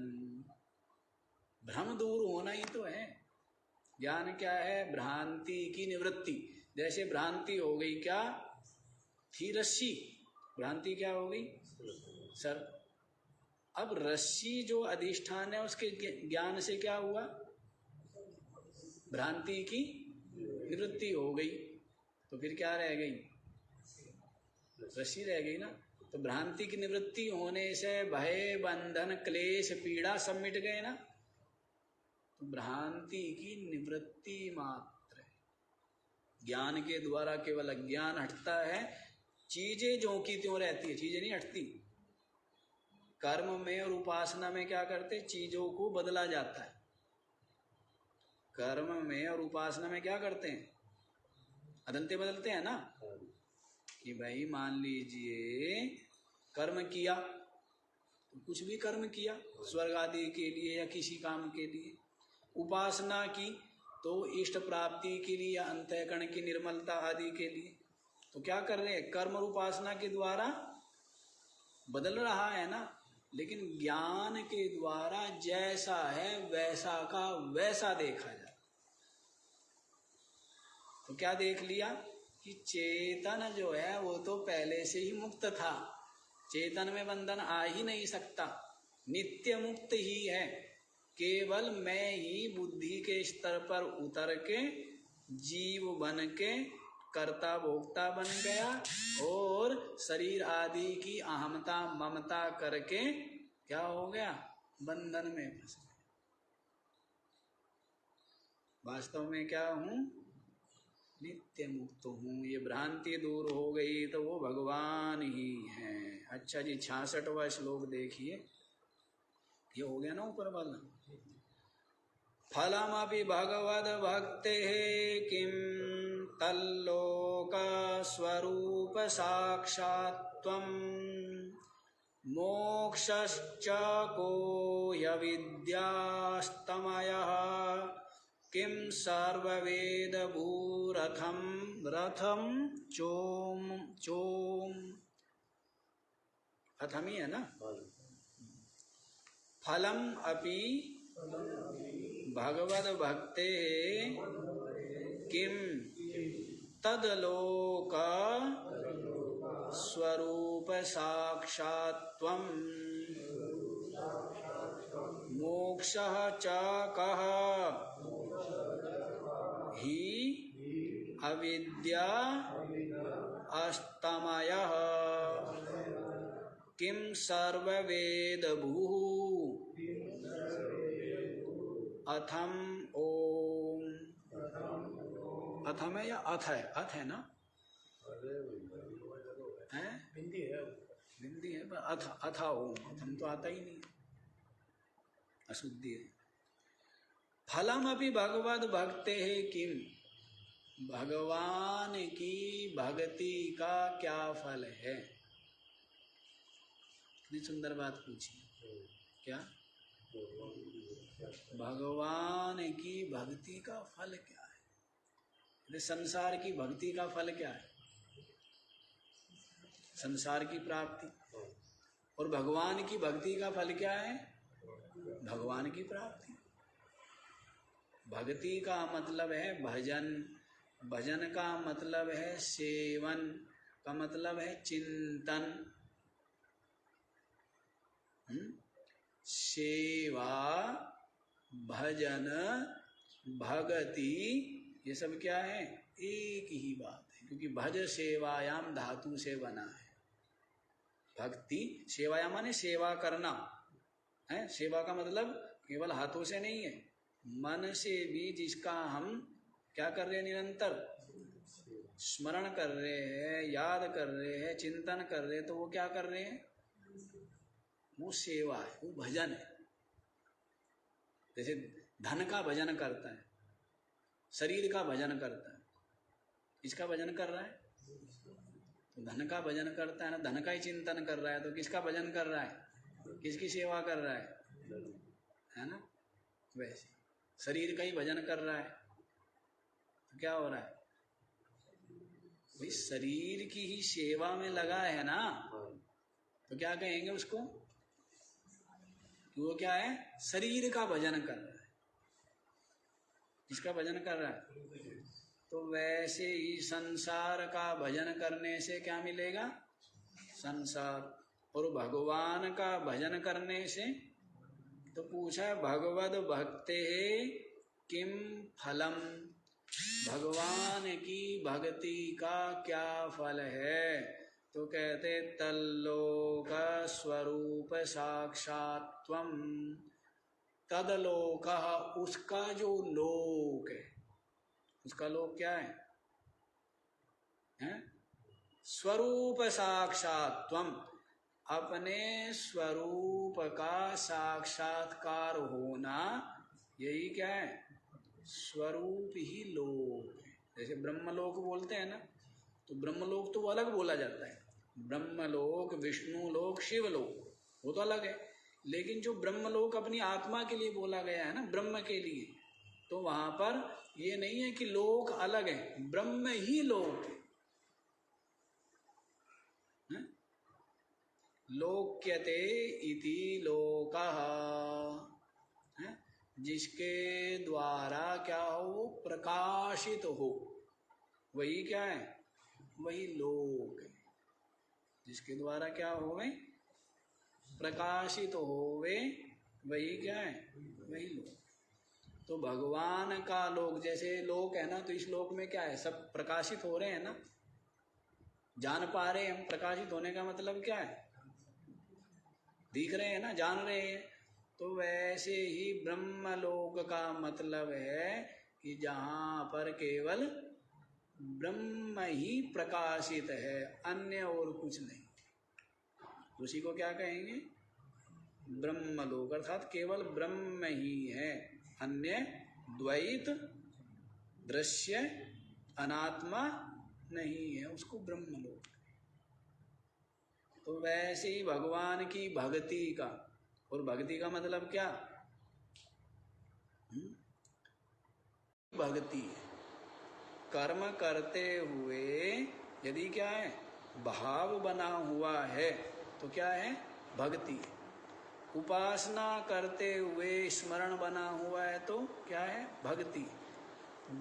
भ्रम दूर होना ही तो है। ज्ञान क्या है? भ्रांति की निवृत्ति। जैसे भ्रांति हो गई, क्या थी? रस्सी। भ्रांति क्या हो गई? सर। अब रस्सी जो अधिष्ठान है उसके ज्ञान से क्या हुआ? भ्रांति की निवृत्ति हो गई। तो फिर क्या रह गई? रस्सी रह गई ना। तो भ्रांति की निवृत्ति होने से भय बंधन क्लेश पीड़ा सब मिट गए ना। तो भ्रांति की निवृत्ति मात्र है। ज्ञान के द्वारा केवल अज्ञान हटता है। चीजें जो की त्यों रहती है, चीजें नहीं हटती। कर्म में और उपासना में क्या करते? चीजों को बदला जाता है। कर्म में और उपासना में क्या करते हैं? अदंते बदलते हैं ना। कि भाई मान लीजिए कर्म किया, तो कुछ भी कर्म किया स्वर्ग आदि के लिए या किसी काम के लिए। उपासना की तो इष्ट प्राप्ति के लिए या अंतःकरण की निर्मलता आदि के लिए। तो क्या कर रहे हैं? कर्म और उपासना के द्वारा बदल रहा है ना। लेकिन ज्ञान के द्वारा जैसा है वैसा का वैसा देखा जाए। तो क्या देख लिया कि चेतन जो है वो तो पहले से ही मुक्त था, चेतन में बंधन आ ही नहीं सकता, नित्य मुक्त ही है। केवल मैं ही बुद्धि के स्तर पर उतर के जीव बन के कर्ता भोक्ता बन गया और शरीर आदि की अहमता ममता करके क्या हो गया, बंधन में फंस गया। वास्तव में क्या हूं, नित्य मुक्त हूं। ये भ्रांति दूर हो गई तो वो भगवान ही है। अच्छा जी, 66वां श्लोक देखिए, ये हो गया ना ऊपर वाला। फलमपि भगवद भक्ते किम तल्लोक स्वरूप साक्षात्वं मोक्षश्च को यविद्यास्तमयः किम सर्ववेद भूरथम रथम चोम चोम, अथम ही है ना। फलम अपि भगवद भक्ते किम तदलोक स्वरूप साक्षात्वं मोक्षः च कः ही अविद्या अस्तमयः किम सर्ववेद भूः अथम ओम। अथम है या अथ है, अथ है ना, है बिंदी है पर अथ, अथा ओम, अथम तो आता ही नहीं, अशुद्धि है। फलम अपि भगवद भक्ते है किम, भगवान की भक्ति का क्या फल है। कितनी सुंदर बात पूछी, क्या भगवान की भक्ति का फल क्या है। संसार की भक्ति का फल क्या है, संसार की प्राप्ति। और भगवान की भक्ति का फल क्या है, भगवान की प्राप्ति। भक्ति का मतलब है भजन, भजन का मतलब है सेवन, का मतलब है चिंतन। सेवा भजन भगति ये सब क्या है, एक ही बात है, क्योंकि भज सेवायाम धातु से बना है। भक्ति सेवायाम माने सेवा करना है। सेवा का मतलब केवल हाथों से नहीं है, मन से भी, जिसका हम क्या कर रहे हैं, निरंतर स्मरण कर रहे हैं, याद कर रहे हैं, चिंतन कर रहे हैं, तो वो क्या कर रहे हैं, वो सेवा है, वो भजन है। जैसे धन का भजन करता है, शरीर का भजन करता है, इसका भजन कर रहा है, तो धन का भजन करता है ना, धन का ही चिंतन कर रहा है, तो किसका भजन कर रहा है, किसकी सेवा कर रहा है ना। वैसे शरीर का ही भजन कर रहा है तो क्या हो रहा है, भाई शरीर की ही सेवा में लगा है ना, तो क्या कहेंगे उसको, वो क्या है, शरीर का भजन कर रहा है। किसका भजन कर रहा है, तो वैसे ही संसार का भजन करने से क्या मिलेगा, संसार। और भगवान का भजन करने से, तो पूछा भगवद भक्ते किम फलम, भगवान की भक्ति का क्या फल है। तो कहते तल्लोक स्वरूप साक्षात्वम, तदलोक उसका जो लोक है, उसका लोक क्या है, स्वरूप साक्षात्वम, अपने स्वरूप का साक्षात्कार होना, यही क्या है, स्वरूप ही लोक है। जैसे ब्रह्मलोक बोलते हैं ना, तो ब्रह्मलोक तो वो अलग बोला जाता है, ब्रह्मलोक, विष्णु लोक, शिवलोक, वो तो अलग है। लेकिन जो ब्रह्मलोक अपनी आत्मा के लिए बोला गया है ना, ब्रह्म के लिए, तो वहां पर ये नहीं है कि लोक अलग है, ब्रह्म ही लोक है। लोक्यते इति लोकः, जिसके द्वारा क्या हो, प्रकाशित हो, वही क्या है, वही लोक है। जिसके द्वारा क्या होवे, प्रकाशित होवे, वही क्या है, वही लोक। तो भगवान का लोक, जैसे लोक है ना, तो इस लोक में क्या है, सब प्रकाशित हो रहे हैं ना, जान पा रहे हैं हम। प्रकाशित होने का मतलब क्या है, दिख रहे हैं ना, जान रहे हैं। तो वैसे ही ब्रह्मलोक का मतलब है कि जहाँ पर केवल ब्रह्म ही प्रकाशित है, अन्य और कुछ नहीं। उसी को क्या कहेंगे, ब्रह्मलोक, अर्थात केवल ब्रह्म ही है, अन्य द्वैत दृश्य अनात्मा नहीं है, उसको ब्रह्मलोक। तो वैसे ही भगवान की भक्ति का, और भक्ति का मतलब क्या, भक्ति कर्म करते हुए यदि क्या है, भाव बना हुआ है तो क्या है, भक्ति। उपासना करते हुए स्मरण बना हुआ है तो क्या है, भक्ति।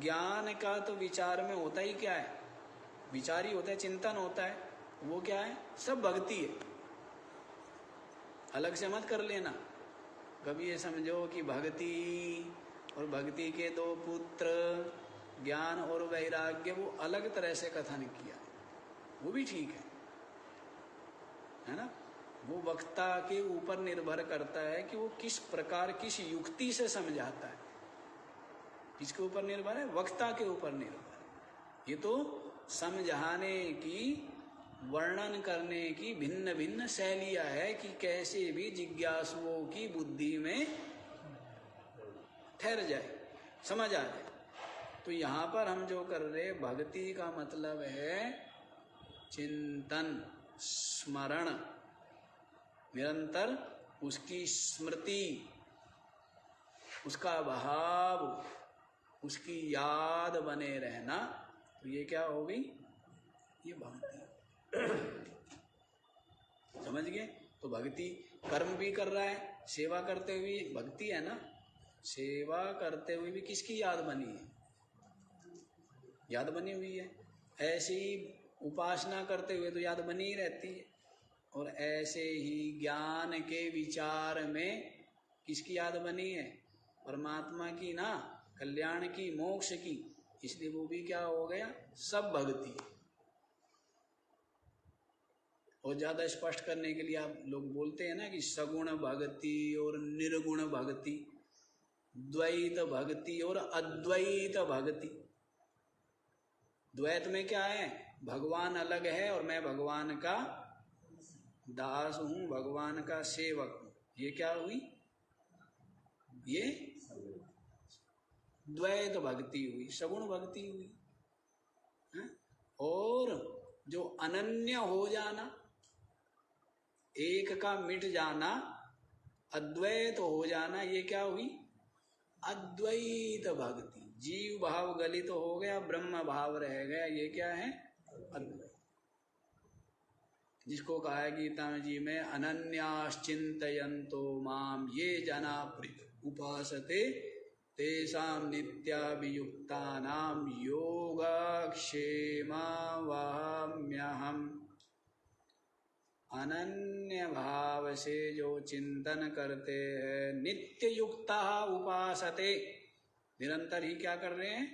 ज्ञान का तो विचार में होता ही क्या है, विचार ही होता है, चिंतन होता है, वो क्या है, सब भक्ति है। अलग से मत कर लेना। कभी ये समझो कि भक्ति और भक्ति के दो पुत्र, ज्ञान और वैराग्य, वो अलग तरह से कथन किया है, वो भी ठीक है ना। वो वक्ता के ऊपर निर्भर करता है कि वो किस प्रकार, किस युक्ति से समझाता है। किसके ऊपर निर्भर है, वक्ता के ऊपर निर्भर है। ये तो समझाने की, वर्णन करने की भिन्न भिन्न शैलियां है कि कैसे भी जिज्ञासुओं की बुद्धि में ठहर जाए, समझ आ जाए। तो यहाँ पर हम जो कर रहे, भक्ति का मतलब है चिंतन, स्मरण, निरंतर उसकी स्मृति, उसका भाव, उसकी याद बने रहना। तो ये क्या हो गई, ये भक्ति। समझ गए। तो भक्ति कर्म भी कर रहा है, सेवा करते हुए भक्ति है ना। सेवा करते हुए भी किसकी याद बनी है, याद बनी हुई है। ऐसे ही उपासना करते हुए तो याद बनी ही रहती है। और ऐसे ही ज्ञान के विचार में किसकी याद बनी है, परमात्मा की ना, कल्याण की, मोक्ष की। इसलिए वो भी क्या हो गया, सब भक्ति। और ज्यादा स्पष्ट करने के लिए आप लोग बोलते हैं ना कि सगुण भक्ति और निर्गुण भक्ति, द्वैत भक्ति और अद्वैत भक्ति। द्वैत में क्या है, भगवान अलग है और मैं भगवान का दास हूं, भगवान का सेवक हूं। ये क्या हुई, ये द्वैत भक्ति हुई, सगुण भक्ति हुई है? और जो अनन्य हो जाना, एक का मिट जाना, अद्वैत हो जाना, ये क्या हुई, अद्वैत भक्ति। जीव भाव गलित हो गया, ब्रह्म भाव रह गया, ये क्या है, अद्वैत। जिसको कहा है गीता जी में, अनन्याश्चिन्तयन्तो माम ये जना उपासते तेषां नित्याभियुक्तानां योगक्षेमावहाम्यहम्। अनन्य भाव से जो चिंतन करते हैं, नित्य युक्ता उपासते, निरंतर ही क्या कर रहे हैं,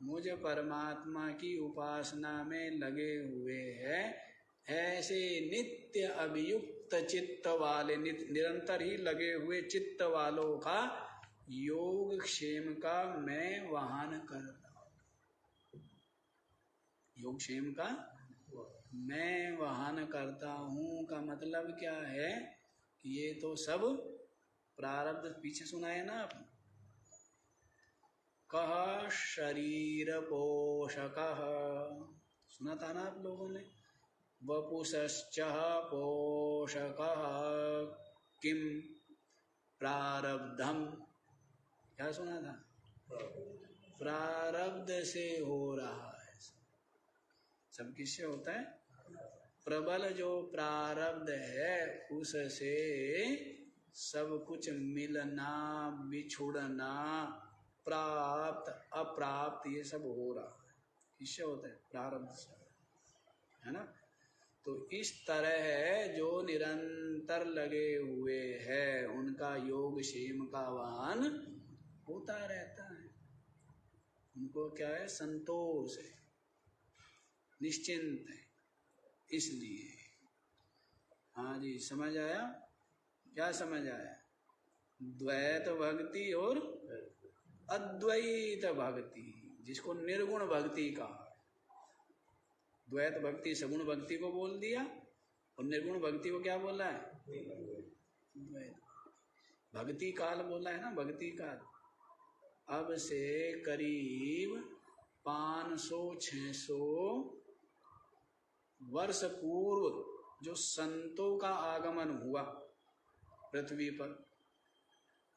मुझ परमात्मा की उपासना में लगे हुए हैं। ऐसे नित्य अभियुक्त चित्त वाले, निरंतर ही लगे हुए चित्त वालों का योग क्षेम का मैं वाहन करता हूं। योग क्षेम का मैं वाहन करता हूं का मतलब क्या है कि ये तो सब प्रारब्ध, पीछे सुना है ना आप, कह शरीर पोषकः, सुना था ना आप लोगों ने। वपुषश्च पोषकः किम प्रारब्धम, क्या सुना था, प्रारब्ध से हो रहा है। सब किससे होता है, प्रबल जो प्रारब्ध है उससे सब कुछ मिलना, बिछुड़ना, प्राप्त अप्राप्त, ये सब हो रहा है। किससे होता है, प्रारब्ध से, है ना। तो इस तरह जो निरंतर लगे हुए हैं उनका योग क्षेम का वाहन होता रहता है। उनको क्या है? संतोष है, निश्चिंत है। इसलिए हाँ जी, समझ आया? क्या समझ आया? द्वैत भक्ति और अद्वैत भक्ति, जिसको निर्गुण भक्ति कहा। द्वैत भक्ति सगुण भक्ति को बोल दिया और निर्गुण भक्ति को क्या बोला है? द्वैत भक्ति काल बोला है ना, भक्ति काल। अब से करीब 500-600 वर्ष पूर्व जो संतों का आगमन हुआ पृथ्वी पर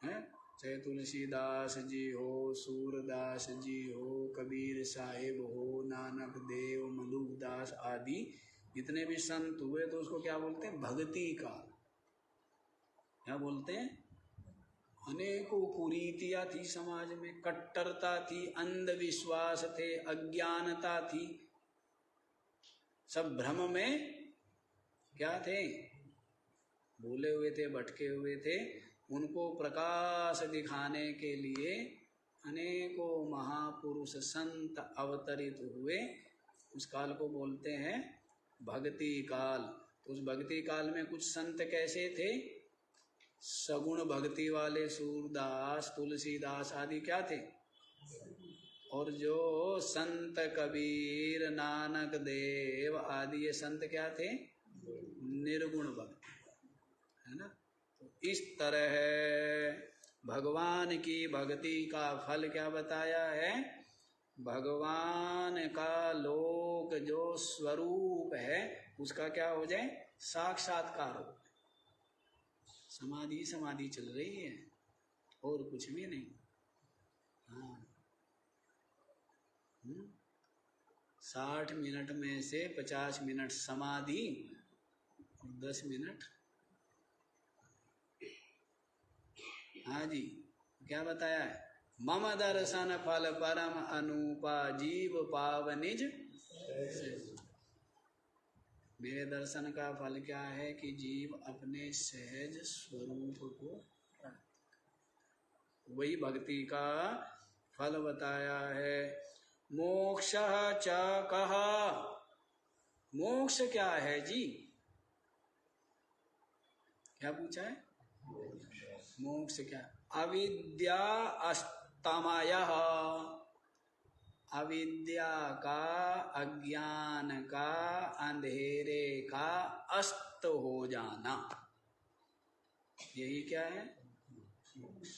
है, चाहे तुलसीदास जी हो, सूरदास जी हो, कबीर साहिब हो, नानक देव, मधुदास आदि जितने भी संत हुए, तो उसको क्या बोलते हैं? भक्ति काल। क्या बोलते हैं? अनेकों कुरीतियां थी समाज में, कट्टरता थी, अंधविश्वास थे, अज्ञानता थी, सब भ्रम में क्या थे? भूले हुए थे, भटके हुए थे। उनको प्रकाश दिखाने के लिए अनेकों महापुरुष संत अवतरित हुए। उस काल को बोलते हैं भक्ति काल। तो उस भक्ति काल में कुछ संत कैसे थे? सगुण भक्ति वाले सूरदास, तुलसीदास आदि क्या थे? और जो संत कबीर, नानक देव आदि, ये संत क्या थे? निर्गुण भक्ति, है ना। तो इस तरह भगवान की भक्ति का फल क्या बताया है? भगवान का लोक जो स्वरूप है उसका क्या हो जाए? साक्षात्कार हो। समाधि समाधि चल रही है और कुछ भी नहीं। हाँ 60 मिनट में से 50 मिनट समाधि, 10 मिनट हाँ जी, क्या बताया है? मम दर्शन फल परम अनुपा जीव पावनिज। मेरे दर्शन का फल क्या है? कि जीव अपने सहज स्वरूप को, वही भक्ति का फल बताया है। मोक्ष च कहा, मोक्ष क्या है जी? क्या पूछा है? मोक्ष क्या? अविद्या अस्तमयः, अविद्या का, अज्ञान का, अंधेरे का अस्त हो जाना, यही क्या है? मोक्ष।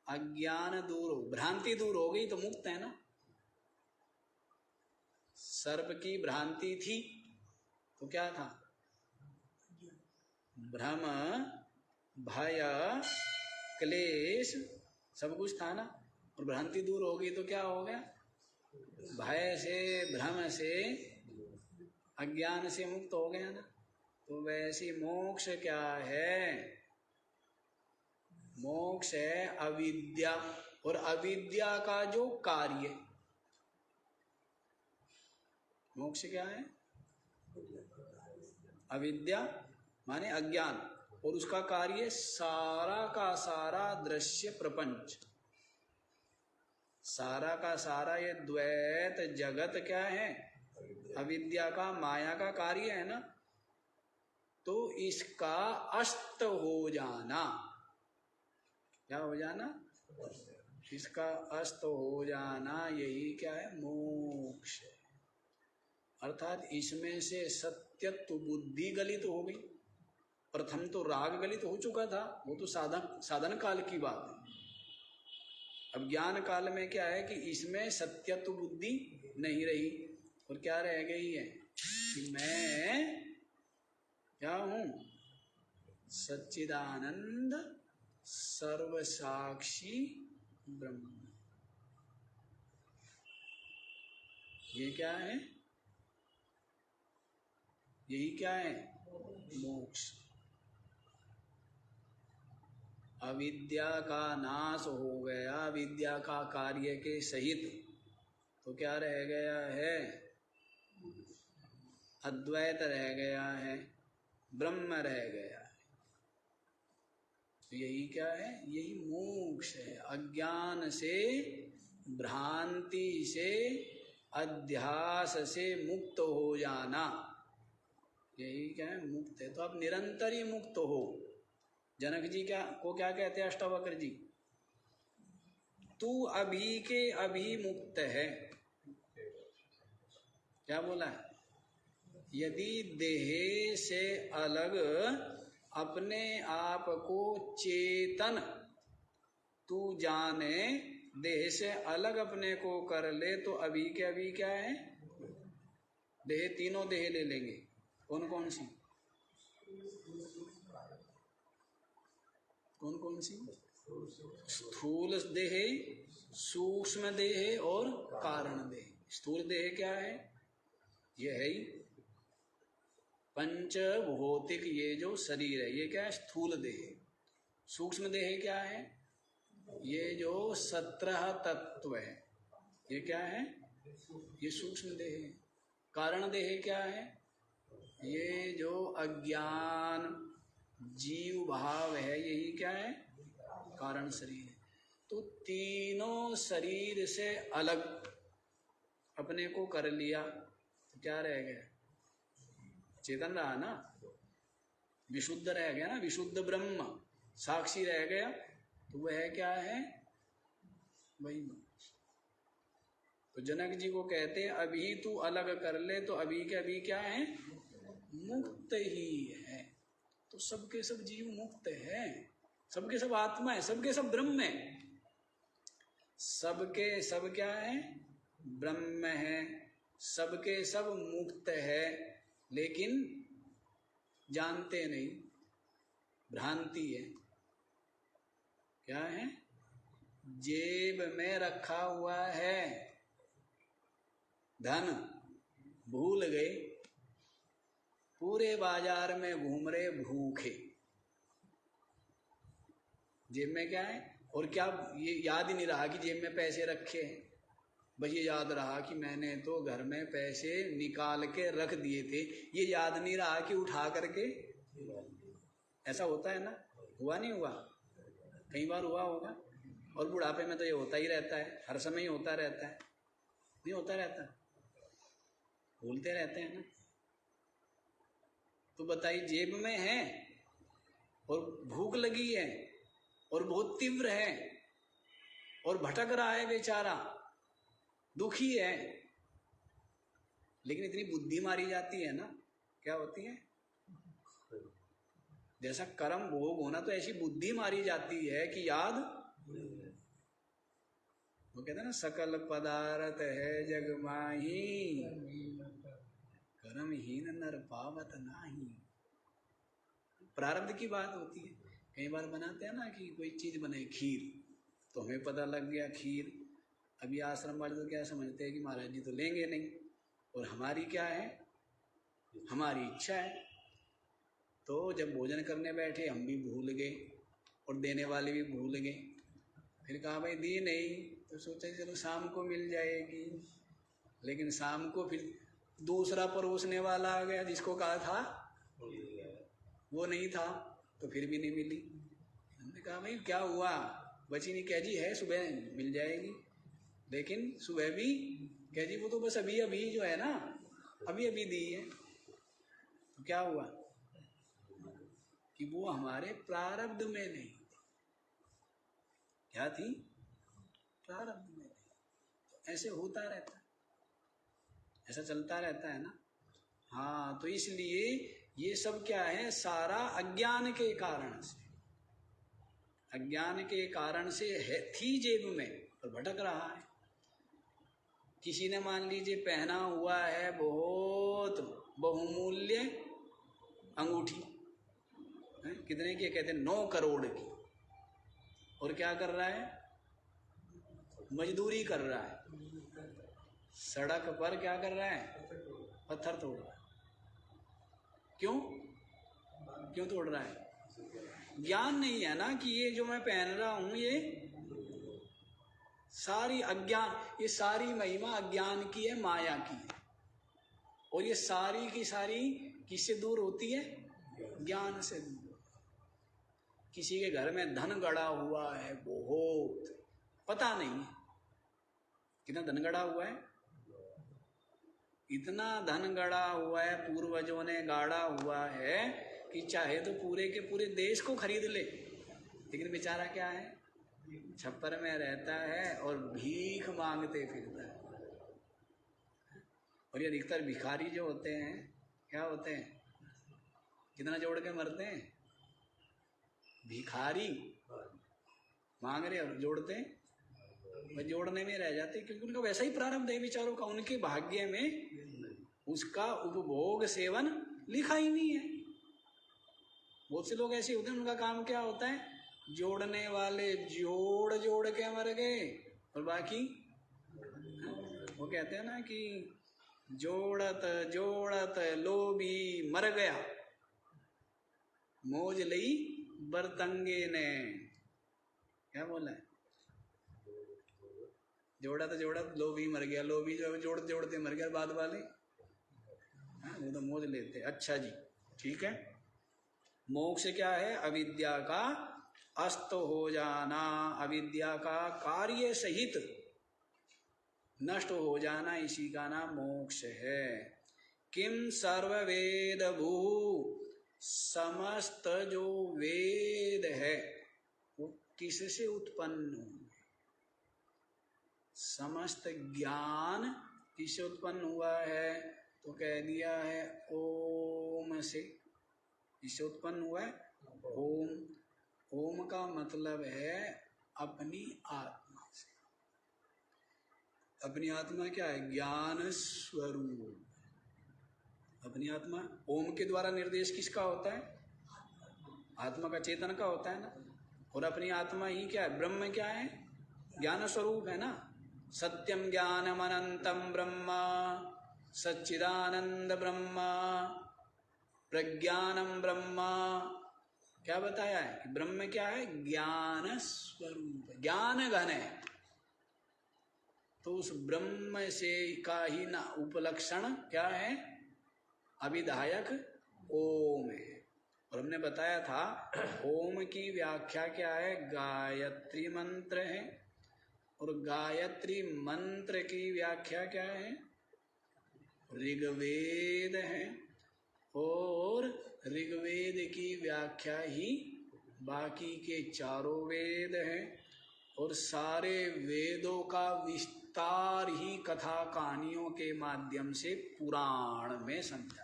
अज्ञान दूर हो, भ्रांति दूर हो गई तो मुक्त है ना। सर्प की भ्रांति थी तो क्या था? भ्रम, भय, क्लेश सब कुछ था ना। और भ्रांति दूर हो गई तो क्या हो गया? भय से, भ्रम से, अज्ञान से मुक्त हो गया ना। तो वैसे मोक्ष क्या है? मोक्ष है अविद्या, और अविद्या का जो कार्य। मोक्ष क्या है? अविद्या माने अज्ञान, और उसका कार्य सारा का सारा दृश्य प्रपंच, सारा का सारा ये द्वैत जगत क्या है? अविद्या का, माया का कार्य है ना। तो इसका अस्त हो जाना, क्या हो जाना? इसका अस्त हो जाना, यही क्या है? मोक्ष। अर्थात इसमें से सत्यत्व बुद्धि गलित हो गई। प्रथम तो राग गलित हो चुका था, वो तो साधन काल की बात है। अब ज्ञान काल में क्या है कि इसमें सत्यत्व बुद्धि नहीं रही, और क्या रह गई है? कि मैं क्या हूं? सच्चिदानंद सर्वसाक्षी ब्रह्म। ये क्या है? यही क्या है? मोक्ष। अविद्या का नाश हो गया, विद्या का कार्य के सहित, तो क्या रह गया है? अद्वैत रह गया है, ब्रह्म रह गया है। तो यही क्या है? यही मोक्ष है। अज्ञान से, भ्रांति से, अध्यास से मुक्त हो जाना, यही क्या है? मुक्त है। तो आप निरंतर ही मुक्त हो। जनक जी क्या कहते हैं अष्टावक्र जी? तू अभी के अभी मुक्त है। क्या बोला है? यदि देह से अलग अपने आप को चेतन तू जाने, देह से अलग अपने को कर ले, तो अभी के अभी क्या है? देह, तीनों देह ले लेंगे। कौन कौन सी? कौन कौन सी? स्थूल देह, सूक्ष्म देह और कारण देह। स्थूल देह क्या है? ये है ही पंचभौतिक, ये जो शरीर है ये क्या है? स्थूल देह। सूक्ष्म देह क्या है? ये जो 17 तत्व है ये क्या है? ये सूक्ष्म देह है। कारण देह क्या है? ये जो अज्ञान जीव भाव है यही क्या है? कारण शरीर है। तो तीनों शरीर से अलग अपने को कर लिया तो क्या रह गया? चेतन रहा ना, विशुद्ध रह गया ना, विशुद्ध ब्रह्म साक्षी रह गया। तो वह क्या है? वही मोक्ष। तो जनक जी को कहते हैं अभी तू अलग कर ले, तो अभी के अभी क्या है? मुक्त ही है। तो सबके सब जीव मुक्त है, सबके सब आत्मा है, सबके सब ब्रह्म है। सबके सब क्या है? ब्रह्म है। सबके सब मुक्त है, लेकिन जानते नहीं, भ्रांति है। क्या है? जेब में रखा हुआ है धन, भूल गए, पूरे बाजार में घूम रहे भूखे। जेब में क्या है? और क्या ये याद ही नहीं रहा कि जेब में पैसे रखे हैं? बस ये याद रहा कि मैंने तो घर में पैसे निकाल के रख दिए थे। ये याद नहीं रहा कि उठा करके। ऐसा होता है ना? हुआ नहीं हुआ? कई बार हुआ होगा। और बुढ़ापे में तो ये होता ही रहता है, हर समय ही होता रहता है। नहीं होता रहता? भूलते रहते हैं ना। तो बताइए, जेब में है और भूख लगी है और बहुत तीव्र है और भटक रहा है बेचारा, दुखी है, लेकिन इतनी बुद्धि मारी जाती है ना, क्या होती है? जैसा कर्म भोग होना, तो ऐसी बुद्धि मारी जाती है कि याद, वो कहते हैं ना, सकल पदार्थ है जग माही, कर्महीन नर पावत नाही। प्रारब्ध की बात होती है। कई बार बनाते हैं ना कि कोई चीज बने, खीर, तो हमें पता लग गया खीर। अभी आश्रम वाले तो क्या समझते हैं कि महाराज जी तो लेंगे नहीं, और हमारी क्या है? हमारी इच्छा है। तो जब भोजन करने बैठे हम भी भूल गए और देने वाले भी भूल गए। फिर कहा भाई दी नहीं, तो सोचा चलो शाम को मिल जाएगी। लेकिन शाम को फिर दूसरा परोसने वाला आ गया, जिसको कहा था वो नहीं था, तो फिर भी नहीं मिली। हमने कहा भाई क्या हुआ? बची नहीं? कह जी है, सुबह मिल जाएगी। लेकिन सुबह भी कह जी वो तो बस अभी अभी जो है ना, अभी अभी दी है। तो क्या हुआ कि वो हमारे प्रारब्ध में नहीं थी। क्या थी? प्रारब्ध में नहीं। तो ऐसे होता रहता है, ऐसा चलता रहता है ना। हाँ, तो इसलिए ये सब क्या है? सारा अज्ञान के कारण से, अज्ञान के कारण से है, थी जेब में और भटक रहा है। किसी ने मान लीजिए पहना हुआ है बहुत बहुमूल्य अंगूठी, कितने की? कहते हैं 9 करोड़ की। और क्या कर रहा है? मजदूरी कर रहा है, सड़क पर क्या कर रहा है? पत्थर तोड़ रहा है। क्यों? क्यों तोड़ रहा है? ज्ञान नहीं है ना कि ये जो मैं पहन रहा हूं ये सारी अज्ञान, ये सारी महिमा अज्ञान की है, माया की है। और ये सारी की सारी किससे दूर होती है? ज्ञान से दूर। किसी के घर में धन गड़ा हुआ है बहुत, पता नहीं है कितना धन गड़ा हुआ है, इतना धन गड़ा हुआ है पूर्वजों ने गाड़ा हुआ है कि चाहे तो पूरे के पूरे देश को खरीद ले, लेकिन बेचारा क्या है, छप्पर में रहता है और भीख मांगते फिरता है। और ये अधिकतर भिखारी जो होते हैं क्या होते हैं, कितना जोड़ के मरते हैं, भिखारी मांग रहे और जोड़ते हैं, वह जोड़ने में रह जाते, क्योंकि उनका वैसा ही प्रारब्ध है विचारों का, उनके भाग्य में उसका उपभोग सेवन लिखा ही नहीं है। बहुत से लोग ऐसे होते हैं, उनका काम क्या होता है, जोड़ने वाले जोड़ जोड़ के मर गए और बाकी वो कहते हैं ना कि जोड़त जोड़त लोभी मर गया, मौज लई बरतंगे ने, क्या बोला है, जोड़त जोड़त लोभी मर गया, लोभी जो जोड़ते जोड़ते मर गया, बाद वाले वो तो मौज लेते। अच्छा जी ठीक है। मोक्ष क्या है? अविद्या का अस्त हो जाना, अविद्या का कार्य सहित नष्ट हो जाना, इसी का नाम मोक्ष है। किम सर्ववेद भू, समस्त जो वेद है वो किससे उत्पन्न हुए? समस्त ज्ञान किससे उत्पन्न हुआ है? तो कह दिया है ओम से। इससे उत्पन्न हुआ है ओम। ओम का मतलब है अपनी आत्मा से। अपनी आत्मा क्या है? ज्ञान स्वरूप। अपनी आत्मा, ओम के द्वारा निर्देश किसका होता है? आत्मा का, चेतन का होता है ना। और अपनी आत्मा ही क्या है? ब्रह्म क्या है? ज्ञान स्वरूप है ना। सत्यम ज्ञानम अनंतम ब्रह्म, सच्चिदानंद ब्रह्म, प्रज्ञानम ब्रह्म। क्या बताया है कि ब्रह्म क्या है? ज्ञान स्वरूप, ज्ञान घन है। तो उस ब्रह्म से का ही ना उपलक्षण क्या है? अविधायक ओम है। और हमने बताया था ओम की व्याख्या क्या है? गायत्री मंत्र है। और गायत्री मंत्र की व्याख्या क्या है? ऋग्वेद है। और ऋग्वेद की व्याख्या ही बाकी के चारों वेद हैं। और सारे वेदों का विस्तार ही कथा कहानियों के माध्यम से पुराण में समझाया।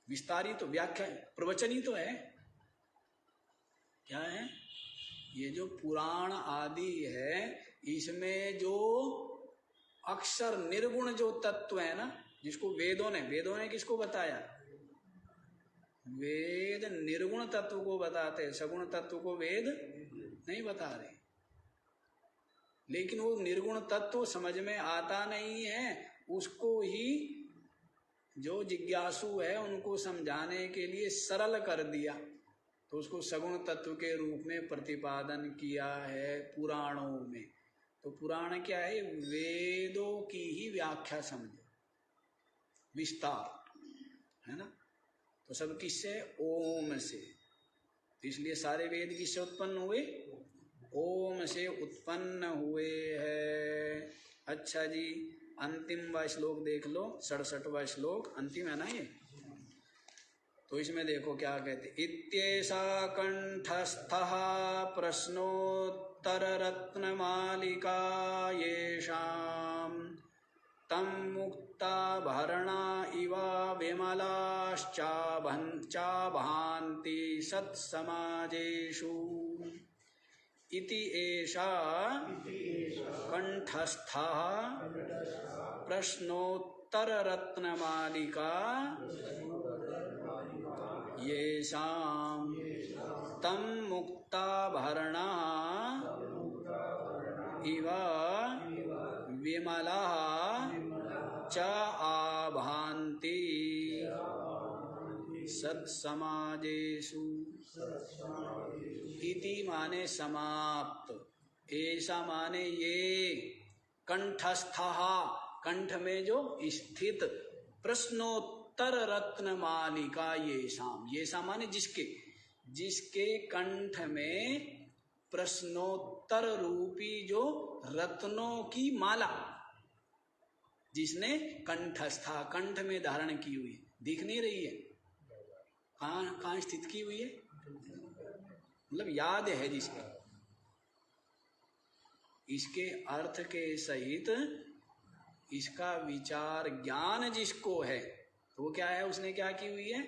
विस्तारी तो व्याख्या, प्रवचनी तो है। क्या है? ये जो पुराण आदि है, इसमें जो अक्षर निर्गुण जो तत्व है ना, जिसको वेदों ने किसको बताया? वेद निर्गुण तत्व को बताते, सगुण तत्व को वेद नहीं बता रहे। लेकिन वो निर्गुण तत्व समझ में आता नहीं है, उसको ही जो जिज्ञासु है उनको समझाने के लिए सरल कर दिया, तो उसको सगुण तत्व के रूप में प्रतिपादन किया है पुराणों में। तो पुराण क्या है? वेदों की ही व्याख्या समझो, विस्तार है ना। तो सब किससे? ओम से। तो इसलिए सारे वेद किससे उत्पन्न हुए? ओम से उत्पन्न हुए हैं। अच्छा जी, अंतिम श्लोक देख लो, 67वां श्लोक अंतिम है ना ये। तो इसमें देखो क्या कहते, इत्येषा कंठस्थः प्रश्नोत्तर रत्नमालिका येषां तं मुक्ताभरणा इव विमलाश्चाभान्ति सत्समाजेषु। इति एषा कंठस्थः प्रश्नोत्तर रत्नमालिका येषां तं मुक्ताभरणा इव विमला च आभान्ति सत्समाजेषु। इति माने समाप्त, ऐसा माने ये, कंठस्थः, कंठ में जो स्थित प्रश्नोत्तर रत्न मालिका ये शाम माने जिसके कंठ में प्रश्नोत्तर रूपी जो रत्नों की माला, जिसने कंठस्था कंठ में धारण की हुई, दिख नहीं रही है, कहाँ स्थित की हुई है, मतलब याद है जिसके, इसके अर्थ के सहित इसका विचार ज्ञान जिसको है, तो वो क्या है, उसने क्या की हुई है,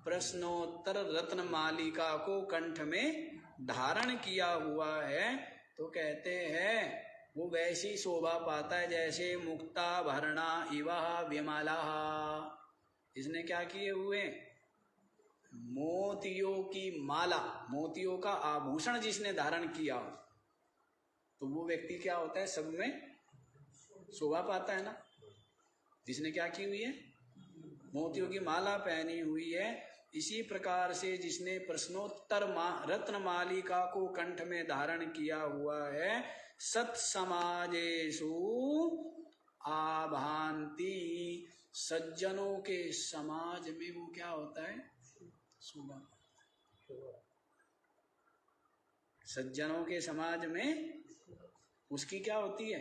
प्रश्नोत्तर रत्न मालिका को कंठ में धारण किया हुआ है। तो कहते हैं वो वैसी शोभा पाता है जैसे मुक्ताभरणा इवा विमला। इसने क्या किए हुए, मोतियों की माला, मोतियों का आभूषण जिसने धारण किया हो, तो वो व्यक्ति क्या होता है, सब में शोभा पाता है ना। जिसने क्या की हुई है, मोतियों की माला पहनी हुई है। इसी प्रकार से जिसने प्रश्नोत्तर रत्न मालिका को कंठ में धारण किया हुआ है, सत समाजेषु आभांति, सज्जनों के समाज में वो क्या होता है, शोभा। सज्जनों के समाज में उसकी क्या होती है,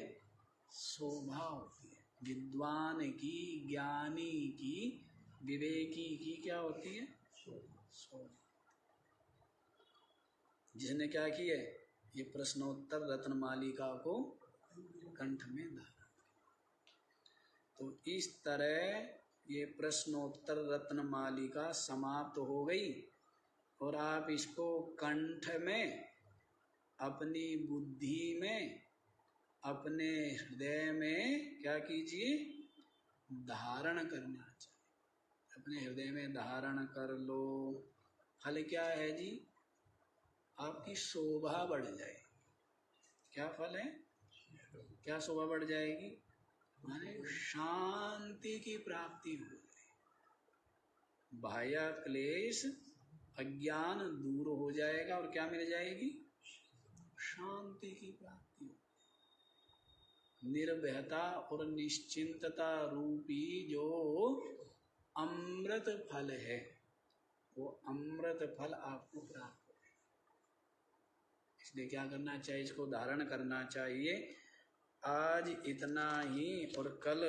शोभा होती है। विद्वान की, ज्ञानी की, विवेकी की क्या होती है, शोभा। जिसने क्या किया, ये प्रश्नोत्तर रत्न मालिका को कंठ में धारण। तो इस तरह ये प्रश्नोत्तर रत्न मालिका समाप्त हो गई, और आप इसको कंठ में, अपनी बुद्धि में, अपने हृदय में क्या कीजिए, धारण करना चाहिए। अपने हृदय में धारण कर लो। फल क्या है जी, आपकी शोभा बढ़ जाएगी। क्या फल है, क्या शोभा बढ़ जाएगी, माने शांति की प्राप्ति हो जाएगी। बाह्य क्लेश अज्ञान दूर हो जाएगा, और क्या मिल जाएगी, शांति की प्राप्ति। निर्भयता और निश्चिंतता रूपी जो अमृत फल है, वो अमृत फल आपको प्राप्त हो। इसलिए क्या करना चाहिए, इसको धारण करना चाहिए। आज इतना ही, और कल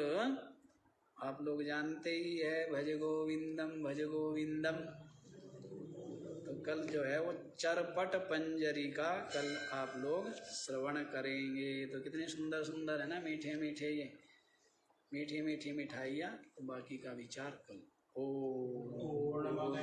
आप लोग जानते ही है, भज गोविंदम भज गोविंदम। तो कल जो है वो चरपट पंजरी का कल आप लोग श्रवण करेंगे। तो कितने सुंदर सुंदर है ना, मीठे मीठे ये मीठी मीठी मिठाइयाँ। तो बाकी का विचार कल। ओम